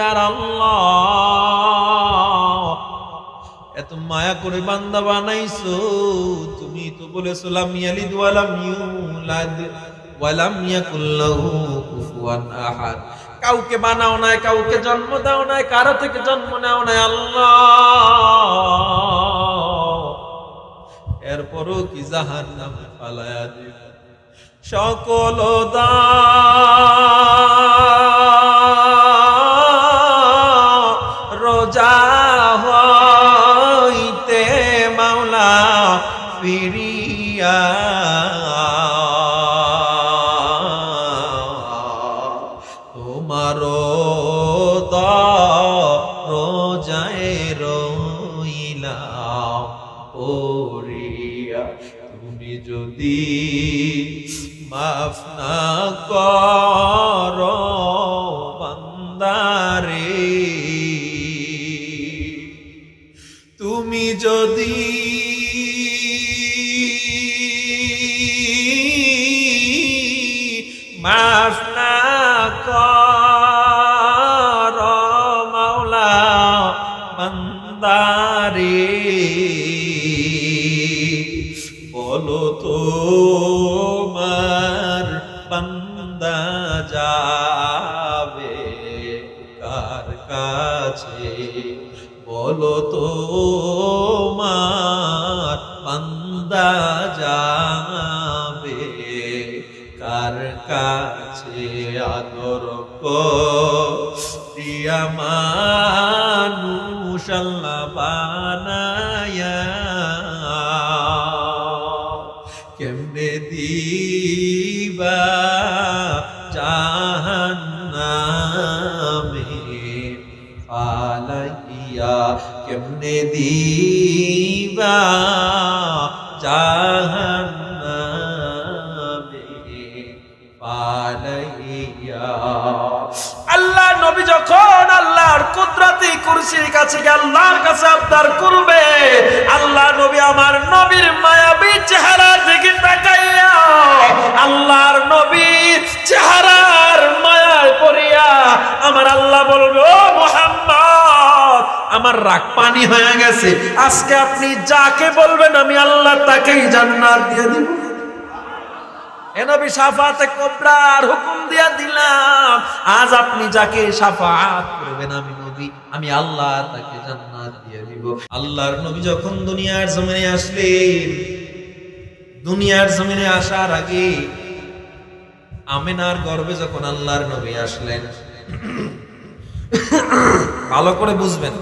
আর আল্লাহ এত মায়া করে বান্দা বানাইছো, তুমি তো বলেছো লাম ইয়ালিদ ওয়া লাম ইউলাদ ওয়া লাম ইয়াকুল লাহু কুফুয়ান আহাদ। কাউকে বানাও নাই, কাউকে জন্ম দাও নাই, কারো থেকে জন্ম নাও নাই আল্লাহ, এরপরও কি জাহান্নামে ফালায়া দিবে। সকল রোজা হইতে মাওলা ফিরিয়া তোমার রোজায় রইলাম ওরিয়া। তুমি যদি মাফ না করো বান্দারে, তুমি যদি মাফ না করো মাওলা বান্দারে, বলো তো তোমার বান্দা যাবে কার কাছে, বলো তোমার বান্দা যাবে কার কাছে। আদর করিয়া মানুষ আল্লাহ বানায়া কেমনে দিবা জাহান্নামে ফালাইয়া, কেমনে দিবা জাহান্নামে ফালাইয়া। আল্লাহ নবী যখন আল্লাহর কুদরতি কুরসির কাছে গিয়ে আল্লাহর কাছে আবদার করবে, আল্লাহ নবী আমার নবীর মায়াবী চেহারার দিকে তাকাইয়া আল্লাহর নবীর চেহারার মায়ায় পড়িয়া আমার আল্লাহ বলবে, ও মুহাম্মদ আমার রাগ পানি হয়ে গেছে, আজকে আপনি যাকে বলবেন আমি আল্লাহ তাকেই জান্নাত দিয়ে দিব। এ নবী শাফাতে কুবরার হুকুম দিয়া দিলাম, আজ আপনি যাকে শাফাত করবেন আমি নবী, আমি আল্লাহ তাকে জান্নাত দিয়ে দিব। আল্লাহর নবী যখন দুনিয়ার জমিনে আসলেন, দুনিয়ার জমিনে আসার আগে আমিনার গর্ভে যখন আল্লাহর নবী আসলেন, ভালো করে বুঝবেন,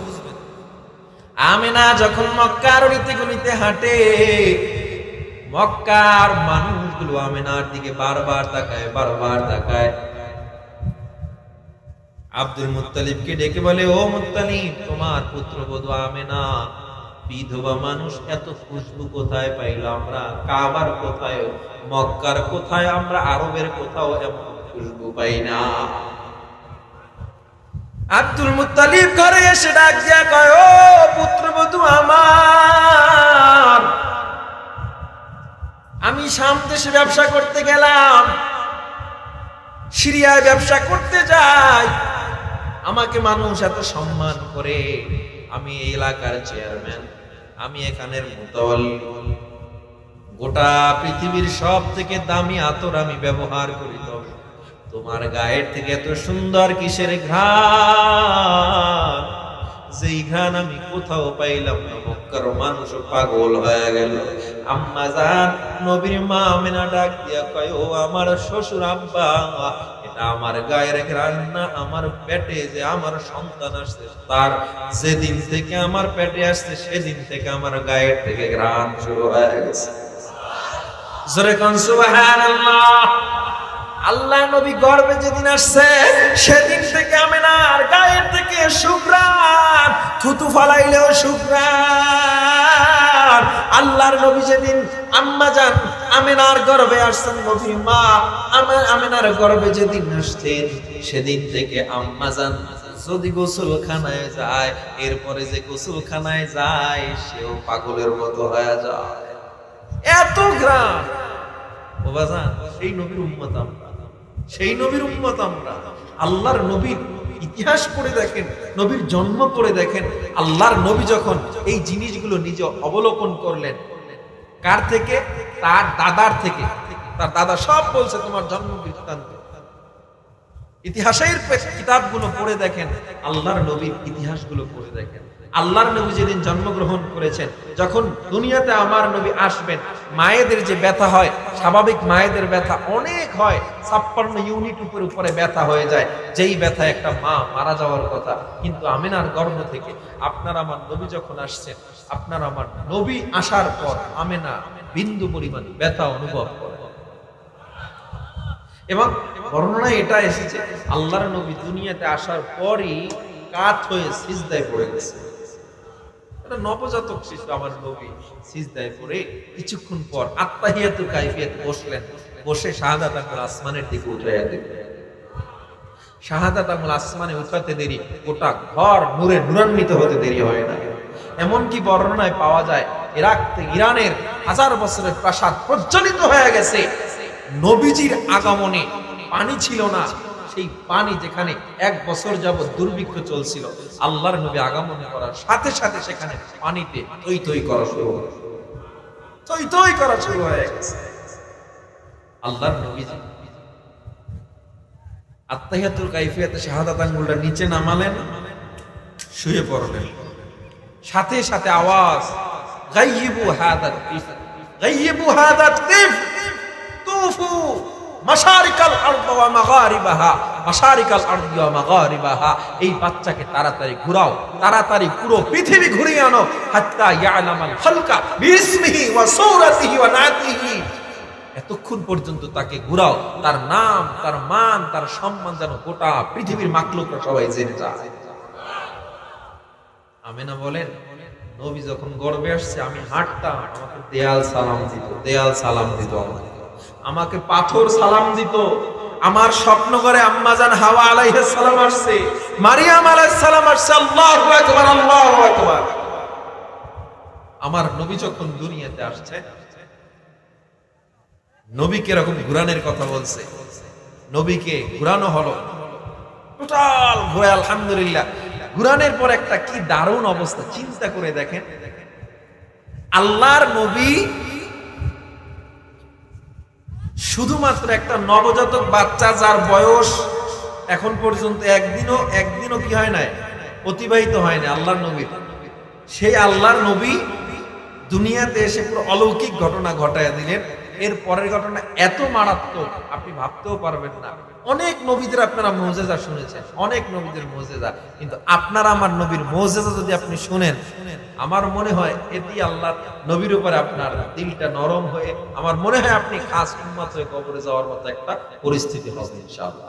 আমিনা যখন মক্কার অলিতে গলিতে হাঁটে, মক্কার মানুষগুলো আমিনার দিকে বারবার তাকায়, বারবার তাকায়। আব্দুল মুত্তালিবকে ডেকে বলে, ও মুত্তালিব তোমার পুত্রবধূ আমিনা বিধবা মানুষ, এত খুশবু কোথায় পাইল আমরা? কাবার কোথায়, মক্কার কোথায়, আমরা আরবের কোথাও এমন খুশবু পাই না। আব্দুল মুত্তালিব ঘরে এসে ডাক দিয়া কয়, ও পুত্রবধূ আমার, আমি শাম দেশে ব্যবসা করতে গেলাম, সিরিয়ায় ব্যবসা করতে যাই, আমাকে মানুষ এত সম্মান করে, আমি এই এলাকার চেয়ারম্যান, আমি এখানের মুতাওয়াল্লি, গোটা পৃথিবীর সব থেকে দামি আতর আমি ব্যবহার করি, তবে তোমার গায়ের থেকে এত সুন্দর কিসের ঘ্রাণ, যেই ঘ্রাণ আমি কোথাও পাইলাম না। মক্কার মানুষও পাগল হয়ে গেল। আম্মা জান নবীর মা আমিনা ডাক দিয়া কয়, ও আমার শ্বশুর আব্বা, এটা আমার গায়ের ঘ্রাণ না, আমার পেটে যে আমার সন্তান আসছে, তার যেদিন থেকে আমার পেটে আসছে সেদিন থেকে আমার গায়ের থেকে ঘ্রাণ শুরু হয়ে গেছে। জোরে কোন সুবহানাল্লাহ। আল্লাহ নবী গর্ভে যেদিন আসছে সেদিন থেকে আমিনার গায়ের থেকে সুঘ্রাণ, থুতু ফালাইলেও সুঘ্রাণ। আল্লাহর নবী যেদিন আম্মা জান আমিনার গর্ভে আসছেন, নবীর মা আমিনার গর্ভে যেদিন আসছেন সেদিন থেকে আম্মা জান যদি গোসলখানায় যায়, এরপরে যে গোসলখানায় যায় সেও পাগলের মতো হয়ে যায়, এত ঘ্রাণ। ও বাজান, সেই নবীর উম্মত আমরা, সেই নবীর উম্মত আমরা। আল্লাহর নবীর ইতিহাস পড়ে দেখেন, নবীর জন্ম পড়ে দেখেন। আল্লাহর নবী যখন এই জিনিসগুলো নিজে অবলোকন করলেন, কার থেকে? তার দাদার থেকে। তার দাদা সব বলছে তোমার জন্ম বৃত্তান্ত। ইতিহাসের কিতাবগুলো পড়ে দেখেন, আল্লাহর নবীর ইতিহাসগুলো পড়ে দেখেন। আল্লাহর নবী যেদিন জন্মগ্রহণ করেছেন, যখন দুনিয়াতে আমার নবী আসবেন, মায়েদের যে ব্যথা হয়, স্বাভাবিক মায়েদের ব্যথা অনেক হয়, 56 ইউনিট উপরে ব্যথা হয়ে যায়, যেই ব্যথা একটা মা মারা যাওয়ার কথা। কিন্তু আমিনার গর্ভ থেকে আপনার আমার নবী যখন আসছেন, আপনার আমার নবী আসার পর আমিনা বিন্দু পরিমাণ ব্যথা অনুভব করে। এবং বর্ণনায় এটা এসেছে, আল্লাহর নবী দুনিয়াতে আসার পরই কাত হয়ে সিজদায় পড়ে গেছে। এটা নবজাতক শিশু আমার নবী সিজদায় পড়ে কিছুক্ষণ পর আত্তাহিয়াতুল কাইফিয়াত বসলেন। বসে শাহাদাত আঙ্গুল আসমানের দিকে উঠাইয়া দিলেন। শাহাদাত আঙ্গুল আসমানে উঠাতে দেরি, গোটা ঘর নূরে নূরান্বিত হতে দেরি হয় না। এমনকি বর্ণনায় পাওয়া যায়, ইরাক থেকে ইরানের 1000 বছরের প্রাসাদ প্রজ্বলিত হয়ে গেছে। নবীজির আগমনে পানি ছিল না, সেই পানি যেখানে 1 বছর যাবত দুর্ভিক্ষ চলছিল, আল্লাহর নবী আগমন করার সাথে সাথে সেখানে পানিতে তৈ তৈ করা শুরু হয়ে গেছে। আল্লাহর নবীজি আত্তাহিয়াতুল কাইফিয়াতে শাহাদাত আঙ্গুলটা নিচে নামালেন, শুয়ে পড়লেন। সাথে সাথে আওয়াজ, গায়্যিবু হাদাত তিফ, গায়্যিবু হাদাত তিফ, তুফু মাশারিকাল আরদ ওয়া মাগারিবাহা, মাশারিকাল আরদ ওয়া মাগারিবাহা। এই বাচ্চাকে তাড়াতাড়ি ঘুরাও, তাড়াতাড়ি পুরো পৃথিবী ঘুরিয়ে আনো, হাত্তা ইয়ালামাল খালকা বিসমিহি ওয়া সূরাতিহি ওয়া নাতিহি। এতক্ষণ পর্যন্ত তাকে ঘুরাও, তার নাম, তার মান, তার সম্মান যেন গোটা পৃথিবীর মাখলুকরা সবাই জেনে যায়। আমিনা বলেন, নবী যখন গর্ভে আসছে, আমি হাঁটতাম, আমাকে দেয়াল সালাম দিত, দেয়াল সালাম দিত, আমাকে পাথর সালাম দিত। আমার স্বপ্ন করে আম্মাজান হাওয়া আলাইহিস সালাম আসছে, মারিয়াম আলাইহিস সালাম আসছে। আল্লাহু আকবার, আল্লাহু আকবার। আমার নবী যখন দুনিয়াতে আসছে, নবীকে এরকম ঘুরানোর কথা বলছে, নবীকে ঘুরানো হলো, টোটাল ঘুরে আলহামদুলিল্লাহ। ঘুরানোর পর একটা কি দারুণ অবস্থা, চিন্তা করে দেখেন। আল্লাহর নবী শুধুমাত্র একটা নবজাতক বাচ্চা, যার বয়স এখন পর্যন্ত একদিনও কি হয় নাই, অতিবাহিত হয় না আল্লাহর নবী। সেই আল্লাহর নবী দুনিয়াতে এসে পুরো অলৌকিক ঘটনা ঘটায় দিলেন। এর পরের ঘটনা এত মারাত্মক, আপনি ভাবতেও পারবেন না। অনেক নবীদের আপনারা মুজিজা শুনেছেন, অনেক নবীদের মুজিজা, কিন্তু আপনারা আমার নবীর মুজিজা যদি আপনি শুনেন, আমার মনে হয় এটি আল্লাহর নবীর উপরে আপনার দিলটা নরম হয়ে, আমার মনে হয় আপনি খাস উম্মত হয়ে কবরে যাওয়ার মতো একটা পরিস্থিতি হবে ইনশাআল্লাহ।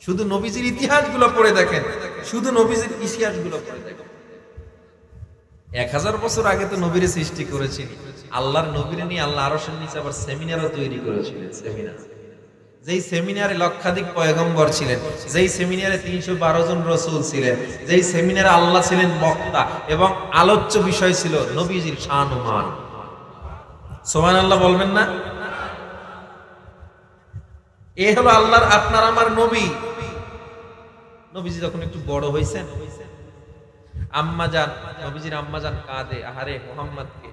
শুধু নবীজির ইতিহাসগুলো পড়ে দেখেন, শুধু নবীজির ইতিহাসগুলো পড়ে দেখেন। 1000 বছর আগে তো নবীর সৃষ্টি করেছেন, আল্লাহর নবীর নিয়ে আল্লাহ আরশের নিচে আবার সেমিনারও তৈরি করেছিলেন। সেমিনার, যেই সেমিনারে লক্ষাধিক পয়গম্বর ছিলেন, যেই সেমিনারে 312 জন রাসূল ছিলেন, যেই সেমিনারে আল্লাহ ছিলেন বক্তা এবং আলোচ্য বিষয় ছিল নবীজির শান ও মান। সুবহানাল্লাহ বলবেন না? এ হলো আল্লাহর আপনার আমার নবী। নবীজি যখন একটু বড় হয়েছেন, আম্মাজান, নবীজির আম্মাজান কাঁদে, আহারে মুহাম্মদকে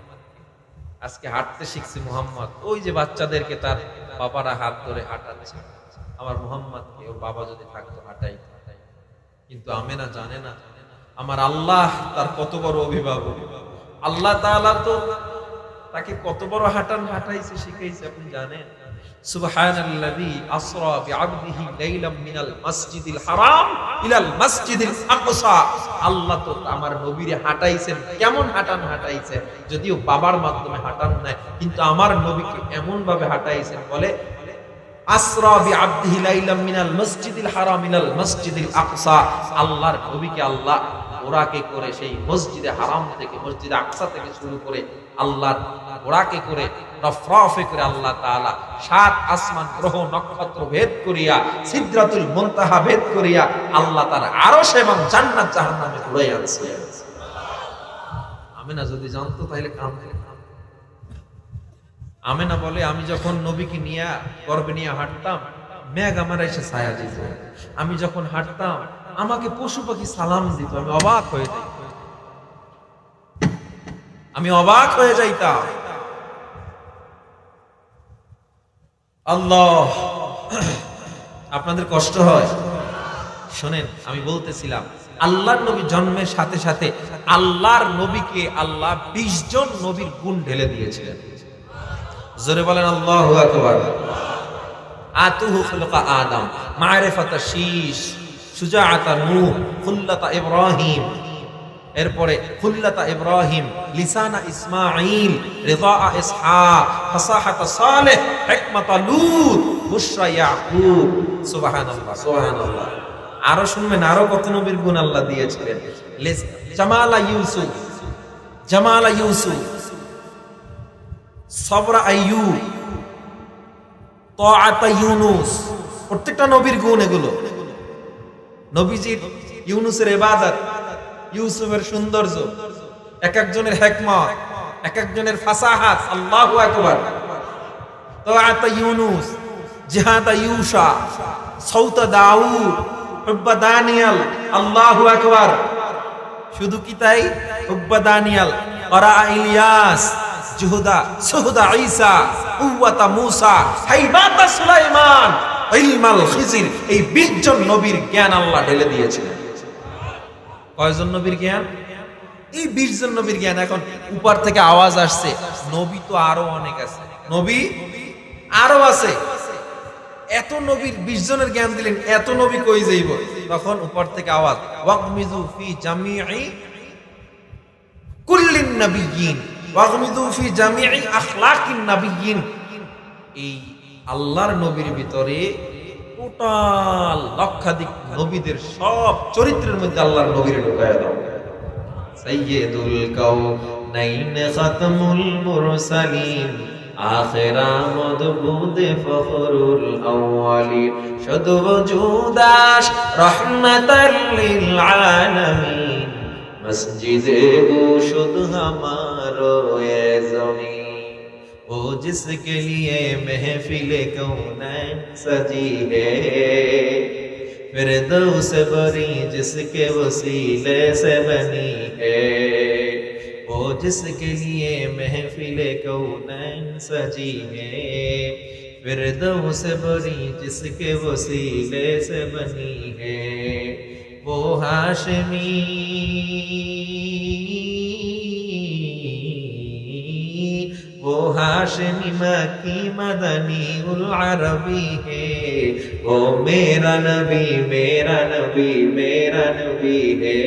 আজকে হাঁটতে শিখছে মুহাম্মদ। ওই যে বাচ্চাদেরকে তার বাবারা হাত ধরে হাঁটাচ্ছে, আমার মুহাম্মদকে ওর বাবা যদি থাকতো হাঁটাই। কিন্তু আমেনা জানে না আমার আল্লাহ তার কত বড় অভিভাবক। আল্লাহ তাআলা তো তাকে কত বড় হাঁটাইছে, শিখাইছে, আপনি জানেন। সুবহানাল্লাযী আসরা বিআবদিহি লাইলাম মিনাল মাসজিদিল হারাম ইলাল মাসজিদিল আকসা। আল্লাহ তো আমার নবীরে হাঁটাইছেন, কেমন হাঁটাইছেন, যদিও বাবার মাধ্যমে হাঁটান নাই, কিন্তু আমার নবীকে এমন ভাবে হাঁটাইছেন, বলে আসরা বিআবদিহি লাইলাম মিনাল মাসজিদিল হারাম ইলাল মাসজিদিল আকসা। আল্লাহর নবীকে আল্লাহ ওরাকে করে সেই মসজিদে হারাম থেকে, মসজিদে আকসা থেকে শুরু করে আল্লাহর ওরাকে করে রফরফে করে আল্লাহ তাআলা 7 আসমান গ্রহ নক্ষত্র ভেদ করিয়া, সিদরাতুল মুনতাহা ভেদ করিয়া আল্লাহ তার আরশ এবং জান্নাত জাহান্নামে ঘুরাই আনছে। আমিনা যদি জানতো তাহলে কাঁদতো। আমিনা বলে, আমি যখন নবীকে নিয়ে গর্ভে নিয়ে হাঁটতাম, মেঘ আমার এসে ছায়া দিত। আমি যখন হাঁটতাম আমাকে পশু পাখি সালাম দিত, আমি অবাক হয়ে যাই, আমি অবাক হয়ে যাইতাম। আল্লাহ, আপনাদের কষ্ট হয়? শোনেন, আমি বলতেছিলাম আল্লাহর নবী জন্মের সাথে সাথে আল্লাহর নবীকে আল্লাহ 20 জন নবীর গুণ ঢেলে দিয়েছিলেন। জোরে বলেন আল্লাহু আকবার। আতুহু খুলকা আদম, মারিফাতা শীশ, সুজাআতা নূহ, খুল্লাতা ইব্রাহিম, এরপরে খুল্লাতা ইব্রাহিম, লিসানা ইসমাঈল, রিদাআ ইসহাক, ফাসাহাতা সালেহ, হিকমাতা লূত, বুশরা ইয়াকুব। সুবহানাল্লাহ, সুবহানাল্লাহ। আরো শুনবেন, আরো কত নবীর গুণ আল্লাহ দিয়েছিলেন। জামালা ইউসুফ, জামালা ইউসুফ, সবরা আইয়ুব, তাআতা ইউনুস, প্রত্যেকটা নবীর গুণ এগুলো। নবীজির ইউনুসের ইবাদত, ইউসুফের সৌন্দর্য, এক একজনের হিকমত, এক একজনের ফাসাহাত। আল্লাহু আকবার। তাআতা ইউনুস, জিহাদা ইউশা, সাউতা দাউদ, হুব্বা দানিয়াল। আল্লাহু আকবার। শুধু কি তাই? হুব্বা দানিয়াল, ক্বারা ইলিয়াস, জুহুদা সুহুদা ঈসা, কুওয়াতা মূসা, হাইবাতা সুলাইমান, ইলমাল খিজির। এই 20 জন নবীর জ্ঞান আল্লাহ ঢেলে দিয়েছিলেন। কয়জন নবীর জ্ঞান? এই 20 জন নবীর জ্ঞান। এখন উপর থেকে আওয়াজ আসছে, নবী তো আরো অনেক আছে, নবী আরো আছে। এত নবীর 20 জনের জ্ঞান দিলেন, এত নবী কই যাইব? তখন উপর থেকে আওয়াজ, ওয়াগমিজু ফি জামিই কুল্লিন নাবিয়্যিন, ওয়াগমিজু ফি জামিই আখলাকিন নাবিয়্যিন। এই আল্লাহর নবীর ভিতরে টোটাল লক্ষাধিক নবীদের সব চরিত্রের মধ্যে আল্লাহর নবীরে ঢুকায়া দাও। সাইয়্যিদুল কাউনাইন খাতামুল মুরসালিন, আখিরা মদবুদে ফখরুল আউয়ালিন, শুধু ওজুদাস রহমাতাল লিল আলামিন, মসজিদে শুদ হামারো এ জমিন। वो जिसके लिए महफिल कौनैन सजी है, फिरदौस बरी जिसके वसीले से बनी है। वो जिसके लिए महफिल कौनैन सजी है, फिरदौस बरी जिसके वसीले से बनी है। वो हाशमी, वो हाशमी मक्की मदनी उल अरबी है। वो मेरा नबी, मेरा नबी, मेरा नबी है।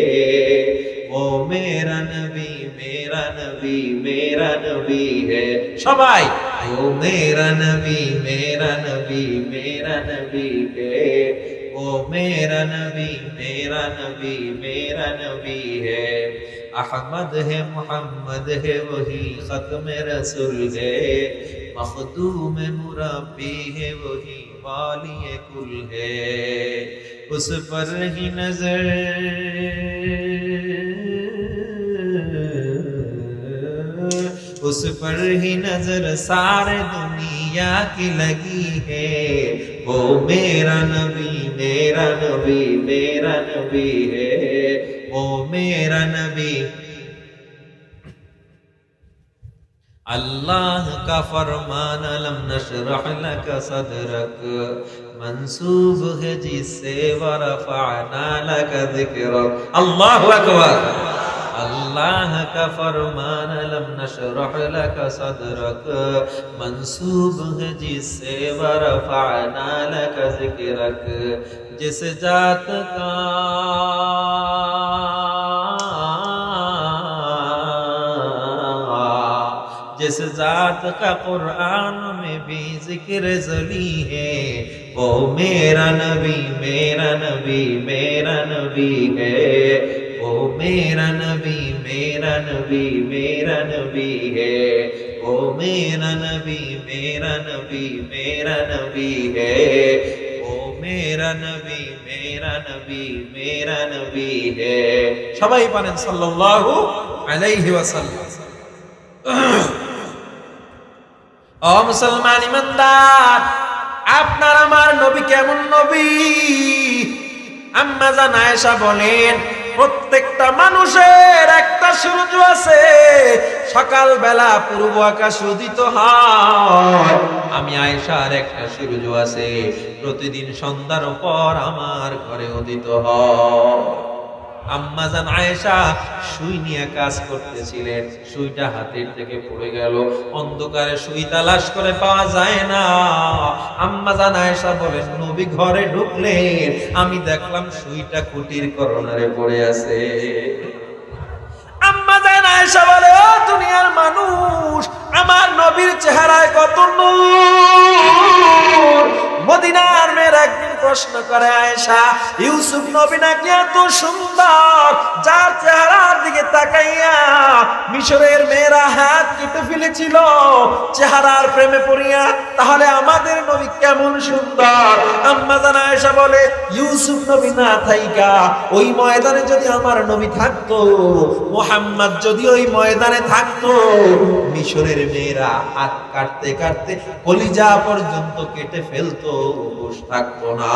वो मेरा नबी, मेरा नबी, मेरा नबी है। सबाई, वो मेरा नबी, मेरा नबी, मेरा नबी है। वो मेरा नबी, मेरा नबी, मेरा नबी है। अहमद है, मोहम्मद है, वही खत्म रसूल है। मखदूम मुरब्बी है, वही वाली कुल है। उस पर ही नजर, उस पर ही नजर सारे दुनिया की लगी है। वो मेरा नबी, मेरा नबी, मेरा नबी है। वो मेरा नबी। अल्लाह का फरमान, अलम नशरह लक सदरक, मंसूब है जिससे वरफअना लक ज़िक्रक। अल्लाहु अकबर। अल्लाह का फरमान, अलम नशरह लक सदरक, मंसूब है जिससे वरफअना लक ज़िक्रक। जिस जात का जिस जात का कुरान में भी जिक्र जली है, वो मेरा नबी, मेरा नबी, मेरा नबी है। वो मेरा नबी, मेरा नबी, मेरा नबी है। वो मेरा नबी, मेरा नबी, मेरा नबी है। वो मेरा नबी, मेरा नबी, मेरा नबी है। সবাই পারেন সাল্লাল্লাহু আলাইহি ওয়াসাল্লাম। ও মুসলমান ইমানদার, আপনার আমার নবী কেমন নবী? আম্মা জান আয়েশা বলেন, প্রত্যেকটা মানুষের একটা সূর্য আছে, সকাল বেলা পূর্ব আকাশে উদিত হয়। আমি আয়েশার একটা সূর্য আছে, প্রতিদিন সন্ধ্যার পর আমার ঘরে উদিত হয়। আম্মা জান আয়েশা সুই নিয়ে কাজ করতেছিলেন, সুইটা হাতের থেকে পড়ে গেল, অন্ধকারে সুই তালাশ করে পাওয়া যায় না। আম্মা জান আয়েশা বলেন, নবী ঘরে ঢুকলেন, আমি দেখলাম সুইটা কুটির করোনারে পড়ে আছে। আম্মা জান আয়েশা বলে, ও দুনিয়ার মানুষ, আমার নবীর চেহারায় কত নূর। মদিনার মেয়ের একদিন প্রশ্ন করে, আয়েশা, ইউসুফ নবী নাকি এত সুন্দর, যার চেহারার দিকে তাকাইয়া মিশরের মেয়েরা হাত কেটে ফেলেছিল চেহারার প্রেমে পড়িয়া, তাহলে আমাদের নবী কেমন সুন্দর। আম্মা জান আয়েশা বলে, ইউসুফ নবী না থাইকা ওই ময়দানে যদি আমার নবী থাকতো, মুহাম্মদ যদি ওই ময়দানে থাকতো, মিশরের মেয়েরা হাত কাটতে কাটতে কলিজা পর্যন্ত কেটে ফেলতো, বস থাকতো না।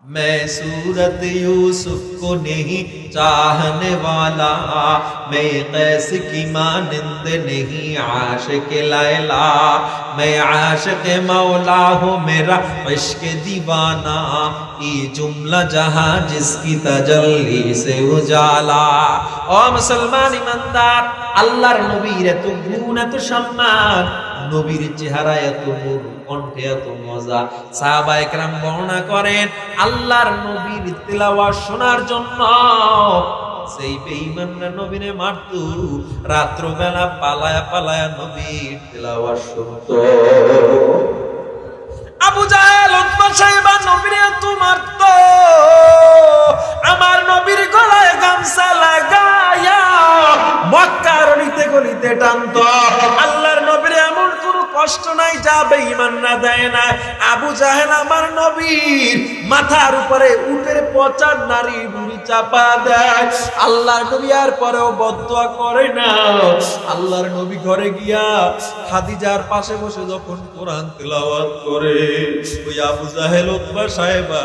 मैं सूरत यूसुफ को नहीं चाहने वाला, मैं कैस की मानिंद नहीं आशिक लैला, मैं आशिक मौला हूँ मेरा इश्क दीवाना, ये जुमला जहां जिसकी तजल्ली से उजाला। ओ मुसलमान ईमानदार, আল্লাহর নবীর এত গুণ, এত সম্মান, নবীর চেহারা এত নূর, কণ্ঠে এত মজা। সাহাবায়ে কেরাম বর্ণনা করেন, আল্লাহর নবীর তিলাওয়াত শোনার জন্য সেই বেঈমানরা নবীরে মারতো, রাত্রবেলা পালায়া পালায়া নবীর তিলাওয়াত শুনতো। আবু জাহেল, উতবা, সাইবা নবীরে এত মারতো, আমার নবীর গলায় গামছা লাগায়া মক্কার গলিতে গলিতে টানতো। আল্লাহর নবীর এমন কোন কষ্ট নাই যা বেঈমানরা দেয় না। আবু জাহেল আমার নবীর মাথার উপরে উটের পচা নারী বুড়ি চাপা দেয়, আল্লাহর নবী আর পরেও বদদুয়া করে না। আল্লাহর নবী ঘরে গিয়া খাদিজার পাশে বসে যখন কোরআন তেলাওয়াত করে, ওই আবু জাহেল, উতবা, সাইবা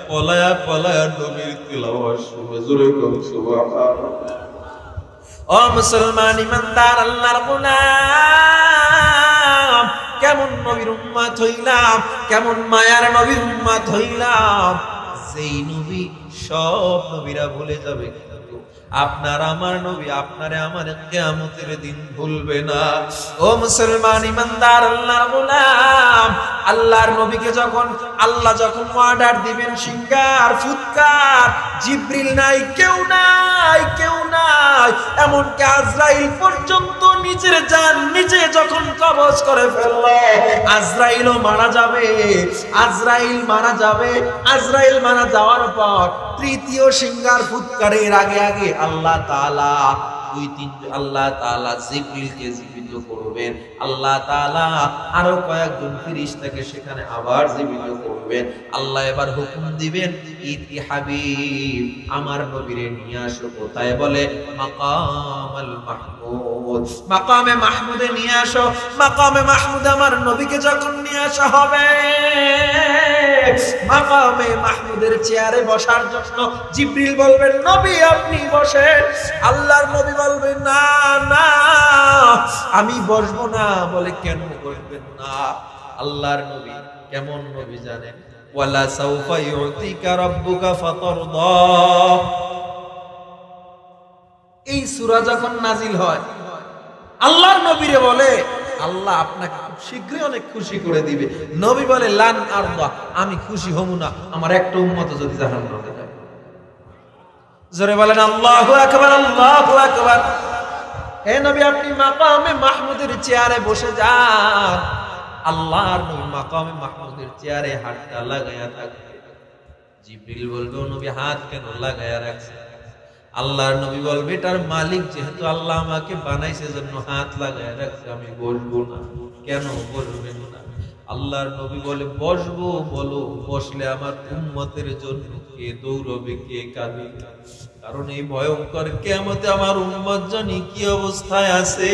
পলায়া পলায়া নবীর তিলাওয়াত শুনে জোরে কম সুবহানাল্লাহ। ও মুসলমান ইমানদার, আল্লাহর গোলাম, কেমন নবীর উম্মত হইলাম, কেমন মায়ার নবীর উম্মত হইলাম, যেই নবী সব নবীরা ভুলে যাবে, কিন্তু আপনার আমার নবী আপনারে আমারে কিয়ামতের দিন ভুলবে না। ও মুসলমান ইমানদার, আল্লাহর গোলাম, আল্লাহর নবীকে যখন আল্লাহ যখন অর্ডার দিবেন, সিঙ্গার ফুৎকার, জিবরিল নাই, কেউ নাই, কেউ নাই, এমনকি আজরাইল পর্যন্ত নিজের জান নিজে যখন কবজ করে ফেলল, আজরাইলও মারা যাবে। আজরাইল মারা যাবে। আজরাইল মারা যাওয়ার পর তৃতীয় সিঙ্গার ফুৎকারের আগে আগে আল্লাহ তাআলা আল্লাহ তাআলা জিবরিলকে জীবিত করবেন। আল্লাহ তাআলা আরো কয়েকজন ফেরেশতাকে সেখানে আবার জীবিত করবেন। আল্লাহ এবার হুকুম দিবেন, ইতি হাবিব, আমার নবীরে নিয়ে আসো। কোথায়? বলে মাকামাল মাহমুদ, মাকামে মাহমুদে নিয়ে আসো। মাকামে মাহমুদ আমার নবীকে যখন নিয়ে আসা হবে, মাকামে মাহমুদের চেয়ারে বসার জন্য জিবরিল বলবেন, নবী আপনি বসেন। আল্লাহর নবী বলবেন, না না আমি বসবো না। বলে, কেন বসবেন না? আল্লাহর নবী কেমন নবী জানেন? ওয়ালা সাউফা ইউতিকা রাব্বুকা ফাতারদা। এই সূরা যখন নাজিল হয়, আল্লাহর নবীরে বলে, আল্লাহ আপনাকে খুব শীঘ্রই অনেক খুশি করে দিবে। নবী বলে, লান আরদা, আমি খুশি হব না আমার একটা উম্মত যদি জাহান্নামে যায়। জোরে বলেন আল্লাহু আকবার, আল্লাহু আকবার। হে নবী, আপনি মাকামে মাহমুদের চেয়ারে বসে যান। আল্লাহর নবী মাকামে মাহমুদের চেয়ারে হাতটা লাগায়া থাকবে। জিবরিল বলবে, নবী হাত কেন লাগায়া রাখছে? আল্লাহর নবী বলবে, এটার মালিক যেহেতু আল্লাহ আমাকে বানাইছে জন্য হাত লাগায় রাখছে, আমি বসবো না। কেন বসবেন না? আল্লাহর নবী বলে, বসবো। বলো, বসলে আমার উম্মতের জন্য কে দৌড়বে, কে কাঁদবে? কারণ এই ভয়ঙ্কর কিয়ামতে আমার উম্মত জানি কি অবস্থায় আছে।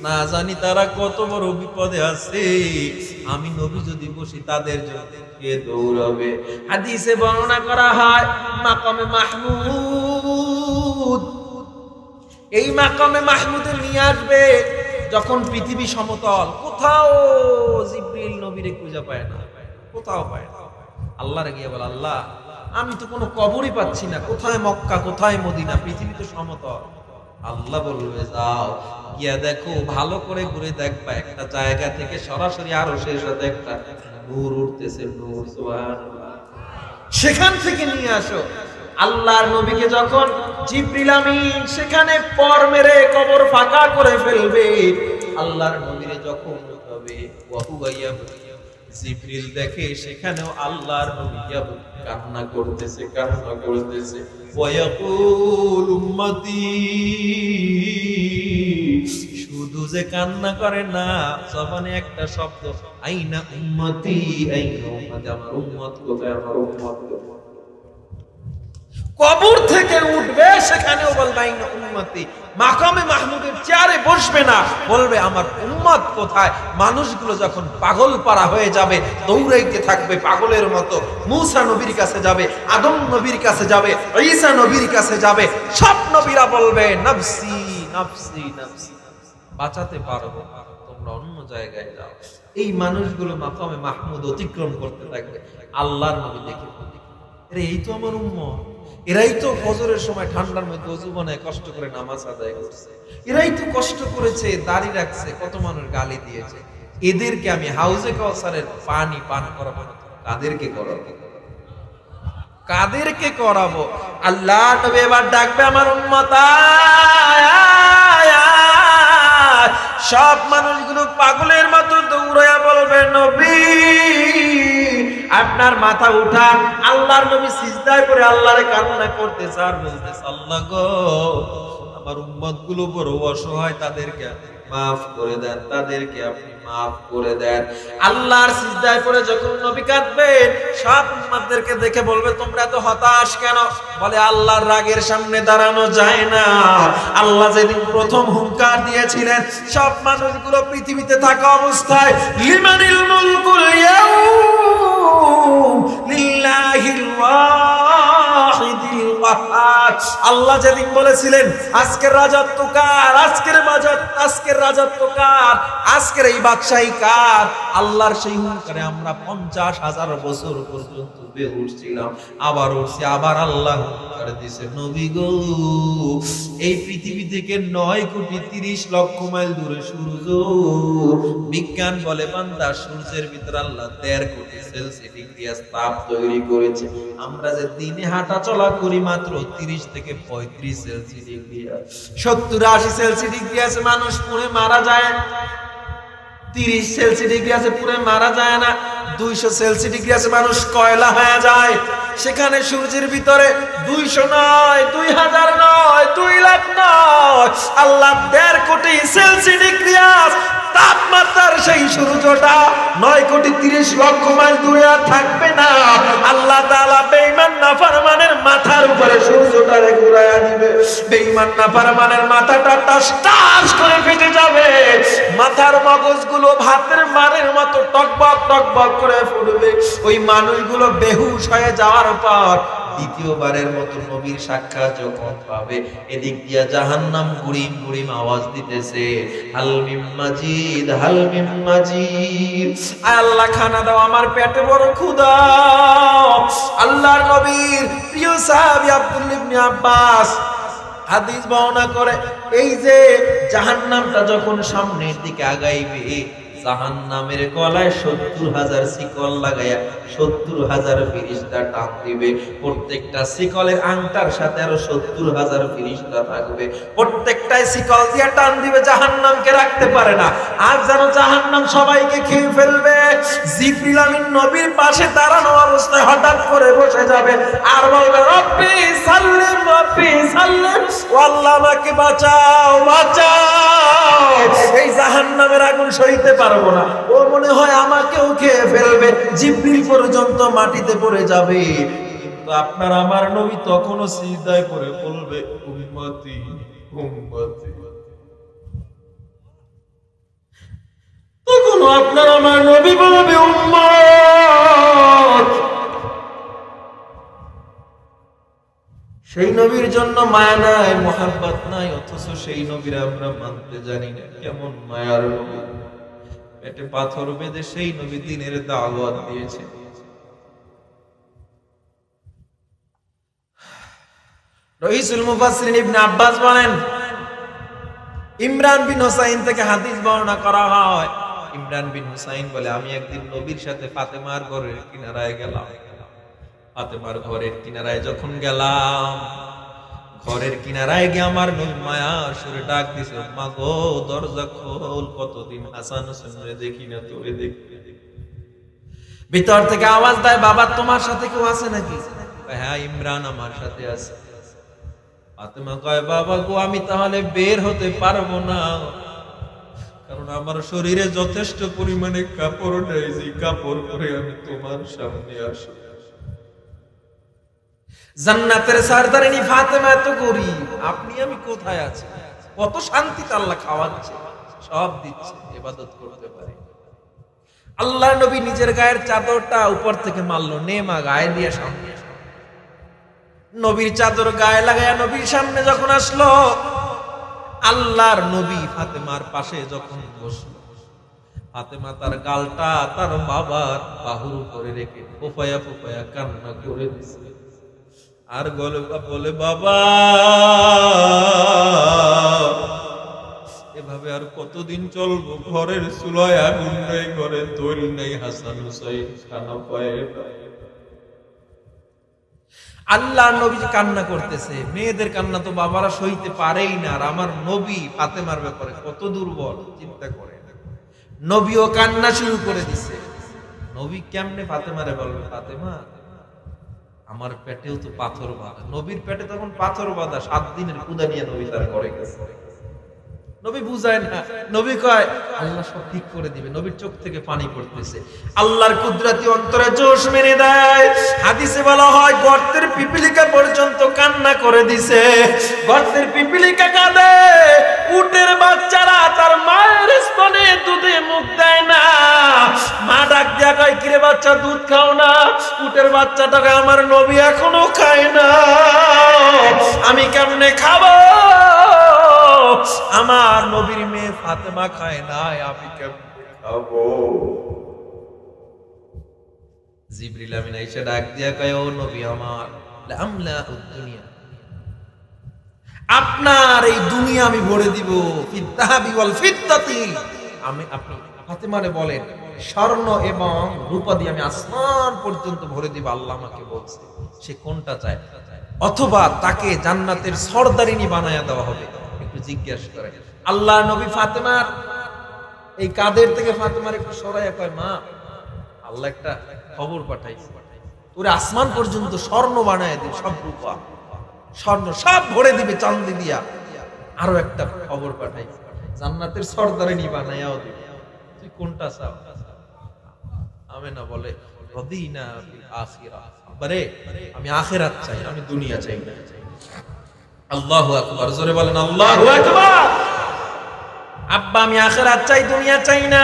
না জানি তারা কত বড় বিপদে আছে। আমি নবী যদি বসি তাদের জন্য কে দৌড়াবে? হাদিসে বর্ণনা করা হয় মাকামে মাহমুদ, এই মাকামে মাহমুদে নিয়ে আসবে যখন পৃথিবী সমতল, কোথাও জিবরিল নবীরে খুঁজে পায় না, কোথাও পায় না। আল্লাহর গিয়ে বলে, আল্লাহ আমি তো কোনো কবরই পাচ্ছি না, কোথায় মক্কা কোথায় মদিনা, পৃথিবী তো সমতল। আল্লাহ বলবে যাও গিয়া দেখো, ভালো করে ঘুরে দেখবা, একটা জায়গা থেকে সরাসরি আরো শেষ সাথে একটা নূর উঠতেছে, নূর, সুবহানাল্লাহ, সেখান থেকে নিয়ে আসো। আল্লাহর নবীকে যখন জিবরিল আমিন সেখানে পর মেরে কবর ফাঁকা করে ফেলবে, আল্লাহর নবীরে যখন উঠাবে, জিবরিল দেখে সেখানেও আল্লাহর নবী কান্না করতেছে, কান্না করতেছে। ওয়ায়াকুল উম্মতি, শুধু যে কান্না করে না, জবানে একটা শব্দ, আইনা উম্মতি, আইনা উম্মতি, আমার উম্মত কোথায়, আমার উম্মত কোথায়। কবর থেকে উঠবে, সেখানেও বলবে আইনা উম্মতি। মাকামে মাহমুদের চেয়ারে বসবে না, বলবে আমার উম্মত কোথায়। মানুষগুলো যখন পাগল পারা হয়ে যাবে, দৌড়াইতে থাকবে পাগলের মতো। মূসা নবীর কাছে যাবে, আদম নবীর কাছে যাবে, ঈসা নবীর কাছে যাবে, সব নবীরা বলবে নফসি নফসি নফসি, বাঁচাতে পারবো না, তোমরা অন্য জায়গায় যাও। এই মানুষগুলো মাকামে মাহমুদ অতিক্রম করতে থাকবে। আল্লাহর নবী দেখে বলবে, এই তো আমার উম্মত, এরাই তো ফজরের সময় ঠান্ডার মধ্যে ওযু বানায় কষ্ট করে নামাজ আদায় করছে, এরাই তো কষ্ট করেছে, দাড়ি রাখছে, কত মানুষ গালি দিয়েছে, এদেরকে আমি হাউজে কাউসারের পানি পান করাবো না, কাদেরকে করাবো, কাদেরকে করাবো? আল্লাহ নবী এবার ডাকবে, আমার উম্মত সব মানুষগুলো পাগলের মতো দৌড়ায়া বলবে, নবী আপনার মাথা উঠান। আল্লাহর নবী সিজদায় করে আল্লাহরে কান্না করতেছে আর বলতেছে, আল্লাহ গো, আমার উম্মত গুলো বড় অসহায়, তাদেরকে মাফ করে দেন, তাদেরকে আপনি মাফ করে দেন। আল্লাহর সিজদায় পড়ে যখন নবী কাঁদবেন, সব উম্মতদেরকে দেখে বলবে, তোমরা এত হতাশ কেন? বলে, আল্লাহর রাগের সামনে দাঁড়ানো যায় না। আল্লাহ যেদিন প্রথম হুঙ্কার দিয়েছিলেন, সব মানুষগুলো পৃথিবীতে থাকা অবস্থায়, লিমানিল মুলকুল ইয়াউম লিল্লাহিল ওয়াহিদিল কাহ্হার, আল্লাহ যেদিন বলেছিলেন আজকের রাজত্ব কার, আজকের রাজত্ব কার, আজকের এই বাদশাহী কার, আল্লাহর সেই হুঙ্কারে আমরা 50,000 বছর পর্যন্ত বেহুশ ছিলাম, আবার উঠছি, আবার আল্লাহ হুঙ্কার দিয়েছে, নবী গো, এই পৃথিবী থেকে 9,30,00,000 মাইল দূরে সূর্য। বিজ্ঞান বলে বান্দা, সূর্যের ভিতর আল্লাহ 1.5 কোটি সেলসিয়াস ডিগ্রি তাপ তৈরি করেছে। আমরা যে দিনে হাঁটা চলা করি মাত্র 30 থেকে 35 সেলসিয়াস ডিগ্রি, 70-80 সেলসিয়াস ডিগ্রি আছে, মানুষ পুড়ে মারা যায়। 30 সেলসিয়াস ডিগ্রি আছে, পুড়ে মারা যায় না। 200 সেলসিয়াস ডিগ্রি আছে, মানুষ কয়লা হয়ে যায়। সেখানে সূর্যের ভিতরে 200 নয়, 2000 নয়, 2 লাখ নয়, আল্লাহ 1.5 কোটি সেলসিয়াস ডিগ্রি তাপমাত্রার সেই সূর্যটা 9,30,00,000 মাইল দূরে আর থাকবে না। আল্লাহ তাআলা বেঈমান নাফরমানের মাথার উপরে সূর্যটারে ঘুরায়া দিবে। বেঈমান নাফরমানের মাথাটা টাস টাস করে ফেটে যাবে, মাথার মগজগুলো ভাতের মারের মতো টকবক টকবক করে ফুটবে। ওই মানুষগুলো বেহুশ হয়ে যাওয়ার পর দ্বিতীয়বারের মতো নবীর সাক্ষাৎ যখন পাবে, এদিক দিয়া জাহান্নাম গুড়িম গুড়িম আওয়াজ দিতেছে, হাল মিম মাজিদ, হাল মিম মাজিদ, আল্লাহ খানা দাও, আমার পেটে বড় ক্ষুধা। আল্লাহর নবীর প্রিয় সাহাবী আব্দুল্লাহ ইবনে আব্বাস হাদিস বর্ণনা করে, এই যে জাহান্নামটা যখন সামনের দিকে আগাইবে, জাহান্নামের গলায় 70,000 শিকল লাগাইয়া 70,000 ফেরেশতা টান দিবে। প্রত্যেকটা শিকলের আংটার সাথে আরো 70,000 ফেরেশতা থাকবে। প্রত্যেকটাই শিকল দিয়ে টান দিবে, জাহান্নামকে রাখতে পারে না। আর যেন জাহান্নাম সবাইকে খেয়ে ফেলবে। জিবরিল আমিন নবীর পাশে দাঁড়ানো অবস্থায় হঠাৎ করে বসে যাবে আর বলবে, রব্বি সাল্লিম, রব্বি সাল্লিম, ও আল্লাহ আমাকে বাঁচাও, বাঁচাও, এই জাহান্নামের আগুন সইতে পারবো না। ও মনে হয় আমাকেও খেয়ে ফেলবে। জিবরিল পর্যন্ত মাটিতে পড়ে যাবে, কিন্তু আপনার আমার নবী তখনও সিজদায় করে বলবে, উম্মতি উম্মতি। তখন আপনার আমার নবী বলবে উম্মত, সেই নবীর জন্য মায়া নাই, মোহাব্বত নাই, অথচ সেই নবীর আমরা মানতে জানি না। কেমন মায়ার নবী, পেটে পাথর বেঁধে সেই নবী দ্বীনের দাওয়াত দিয়েছে। রইসুল মুফাসসিরিন ইবনে আব্বাস বলেন, ইমরান বিন হুসাইন থেকে হাদিস বর্ণনা করা হয়, ইমরান বিন হুসাইন বলে, আমি একদিন নবীর সাথে ফাতেমার ঘরের কিনারায় গেলাম। ফাতেমার ঘরের কিনারায় যখন গেলাম, ঘরের কিনারায় গিয়ে আমার নবী মায়া সুরে ডাক দিছে, মা গো দরজা খোল, কতদিন হাসান হোসেনরে দেখি না, তোরে দেখতে। ভিতর থেকে আওয়াজ দেয়, বাবা তোমার সাথে কেউ আছে নাকি? হ্যাঁ ইমরান আমার সাথে আছে। ফাতেমা কয়, বাবা গো আমি তাহলে বের হতে পারবো না, কারণ আমার শরীরে যথেষ্ট পরিমাণে কাপড় নেই, যে কাপড় পরে আমি তোমার সামনে আসি। জান্নাতের সরদারিনী ফাতেমা এত গরীব, আপনি আমি কোথায় আছি? কত শান্তিতে আল্লাহ খাওয়াচ্ছে, সব দিচ্ছে, ইবাদত করতে পারি। আল্লাহ নবী নিজের গায়ের চাদরটা উপর থেকে মারলো, নেমা গায়ে দিয়ে সামনে, নবীর চাদর গায়ে লাগায়া নবীর সামনে যখন আসলো, আল্লাহর নবী ফাতেমার পাশে যখন বসলো, ফাতেমা তার গালটা তার বাবার বাহুর উপরে রেখে ফোফায়া ফোফায়া কান্না করে দিছে। আর বলে, বাবা এভাবে আর কতদিন চলবো? ঘরের চুলায় আগুন নেই, ঘরে তৈরি নেই, হাসান হুসাইন খানা পায়। আল্লাহ নবী কান্না করতেছে, মেয়েদের কান্না তো বাবারা সইতে পারেই না, আর আমার নবী ফাতেমার ব্যাপারে কত দুর্বল চিন্তা করে। নবীও কান্না শুরু করে দিছে। নবী কেমনে ফাতেমারে বলবে, ফাতেমা আমার পেটেও তো পাথর বাঁধা। নবীর পেটে তখন পাথর বাঁধা, 7 দিনের ক্ষুধা নিয়ে নবী তার ঘরে গেছে। নবী বুঝায় না, নবী কয় আল্লাহ সব ঠিক করে দিবে। নবীর চোখ থেকে পানি পড়তেছে, আল্লাহর কুদরতি অন্তরে জোশ মেরে দেয়। হাদিসে বলা হয় গর্তের পিপিলিকা পর্যন্ত কান্না করে দিছে। গর্তের পিপিলিকা কাঁদে, উটের বাচ্চারা তার মায়ের স্তনে দুধে মুখ দেয় না। মা ডাক দিয়া কয়, কিরে বাচ্চা দুধ খাও না? উটের বাচ্চাটাকে আমার নবী এখনো খায় না, আমি কেমনে খাবো? আমার নবীর মেয়ে ফাতেমা খায় না, আমি কেমনে খাবো? জিবরিল আমিন এসে ডাক দিয়া কয়, ও নবী আমার, লামলা দুনিয়া, আপনার এই দুনিয়া আমি ভরে দিব ফিদ্দাহাবি ওয়াল ফিদ্দাতি। আপনি ফাতেমারে বলেন, স্বর্ণ এবং রূপা দিয়ে আমি আসমান পর্যন্ত ভরে দিব। আল্লাহ আমাকে বলছে সে কোনটা চায়, অথবা তাকে জান্নাতের সরদারিনী বানায়া দেওয়া হবে। একটু জিজ্ঞাসা করে আল্লাহ নবী ফাতেমার এই কাদের থেকে ফাতেমার একটু সরাইয়া কয়, মা আল্লাহ একটা খবর পাঠাইছে, তোরে আসমান পর্যন্ত স্বর্ণ বানায় দিবে, সব রূপা স্বর্ণ সব ভরে দিবে চাঁদি দিয়া। আরো একটা খবর পাঠাইছে, জান্নাতের সরদারিনী বানায়াও দিবে। তুই কোনটা চাও? আমেনা বলে, রদিনা বিল আখিরাহ, বারে আমি আখিরাত চাই, আমি দুনিয়া চাই না। আল্লাহু আকবার, জোরে বলেন আল্লাহু আকবার। আব্বা আমি আখিরাত চাই, দুনিয়া চাই না।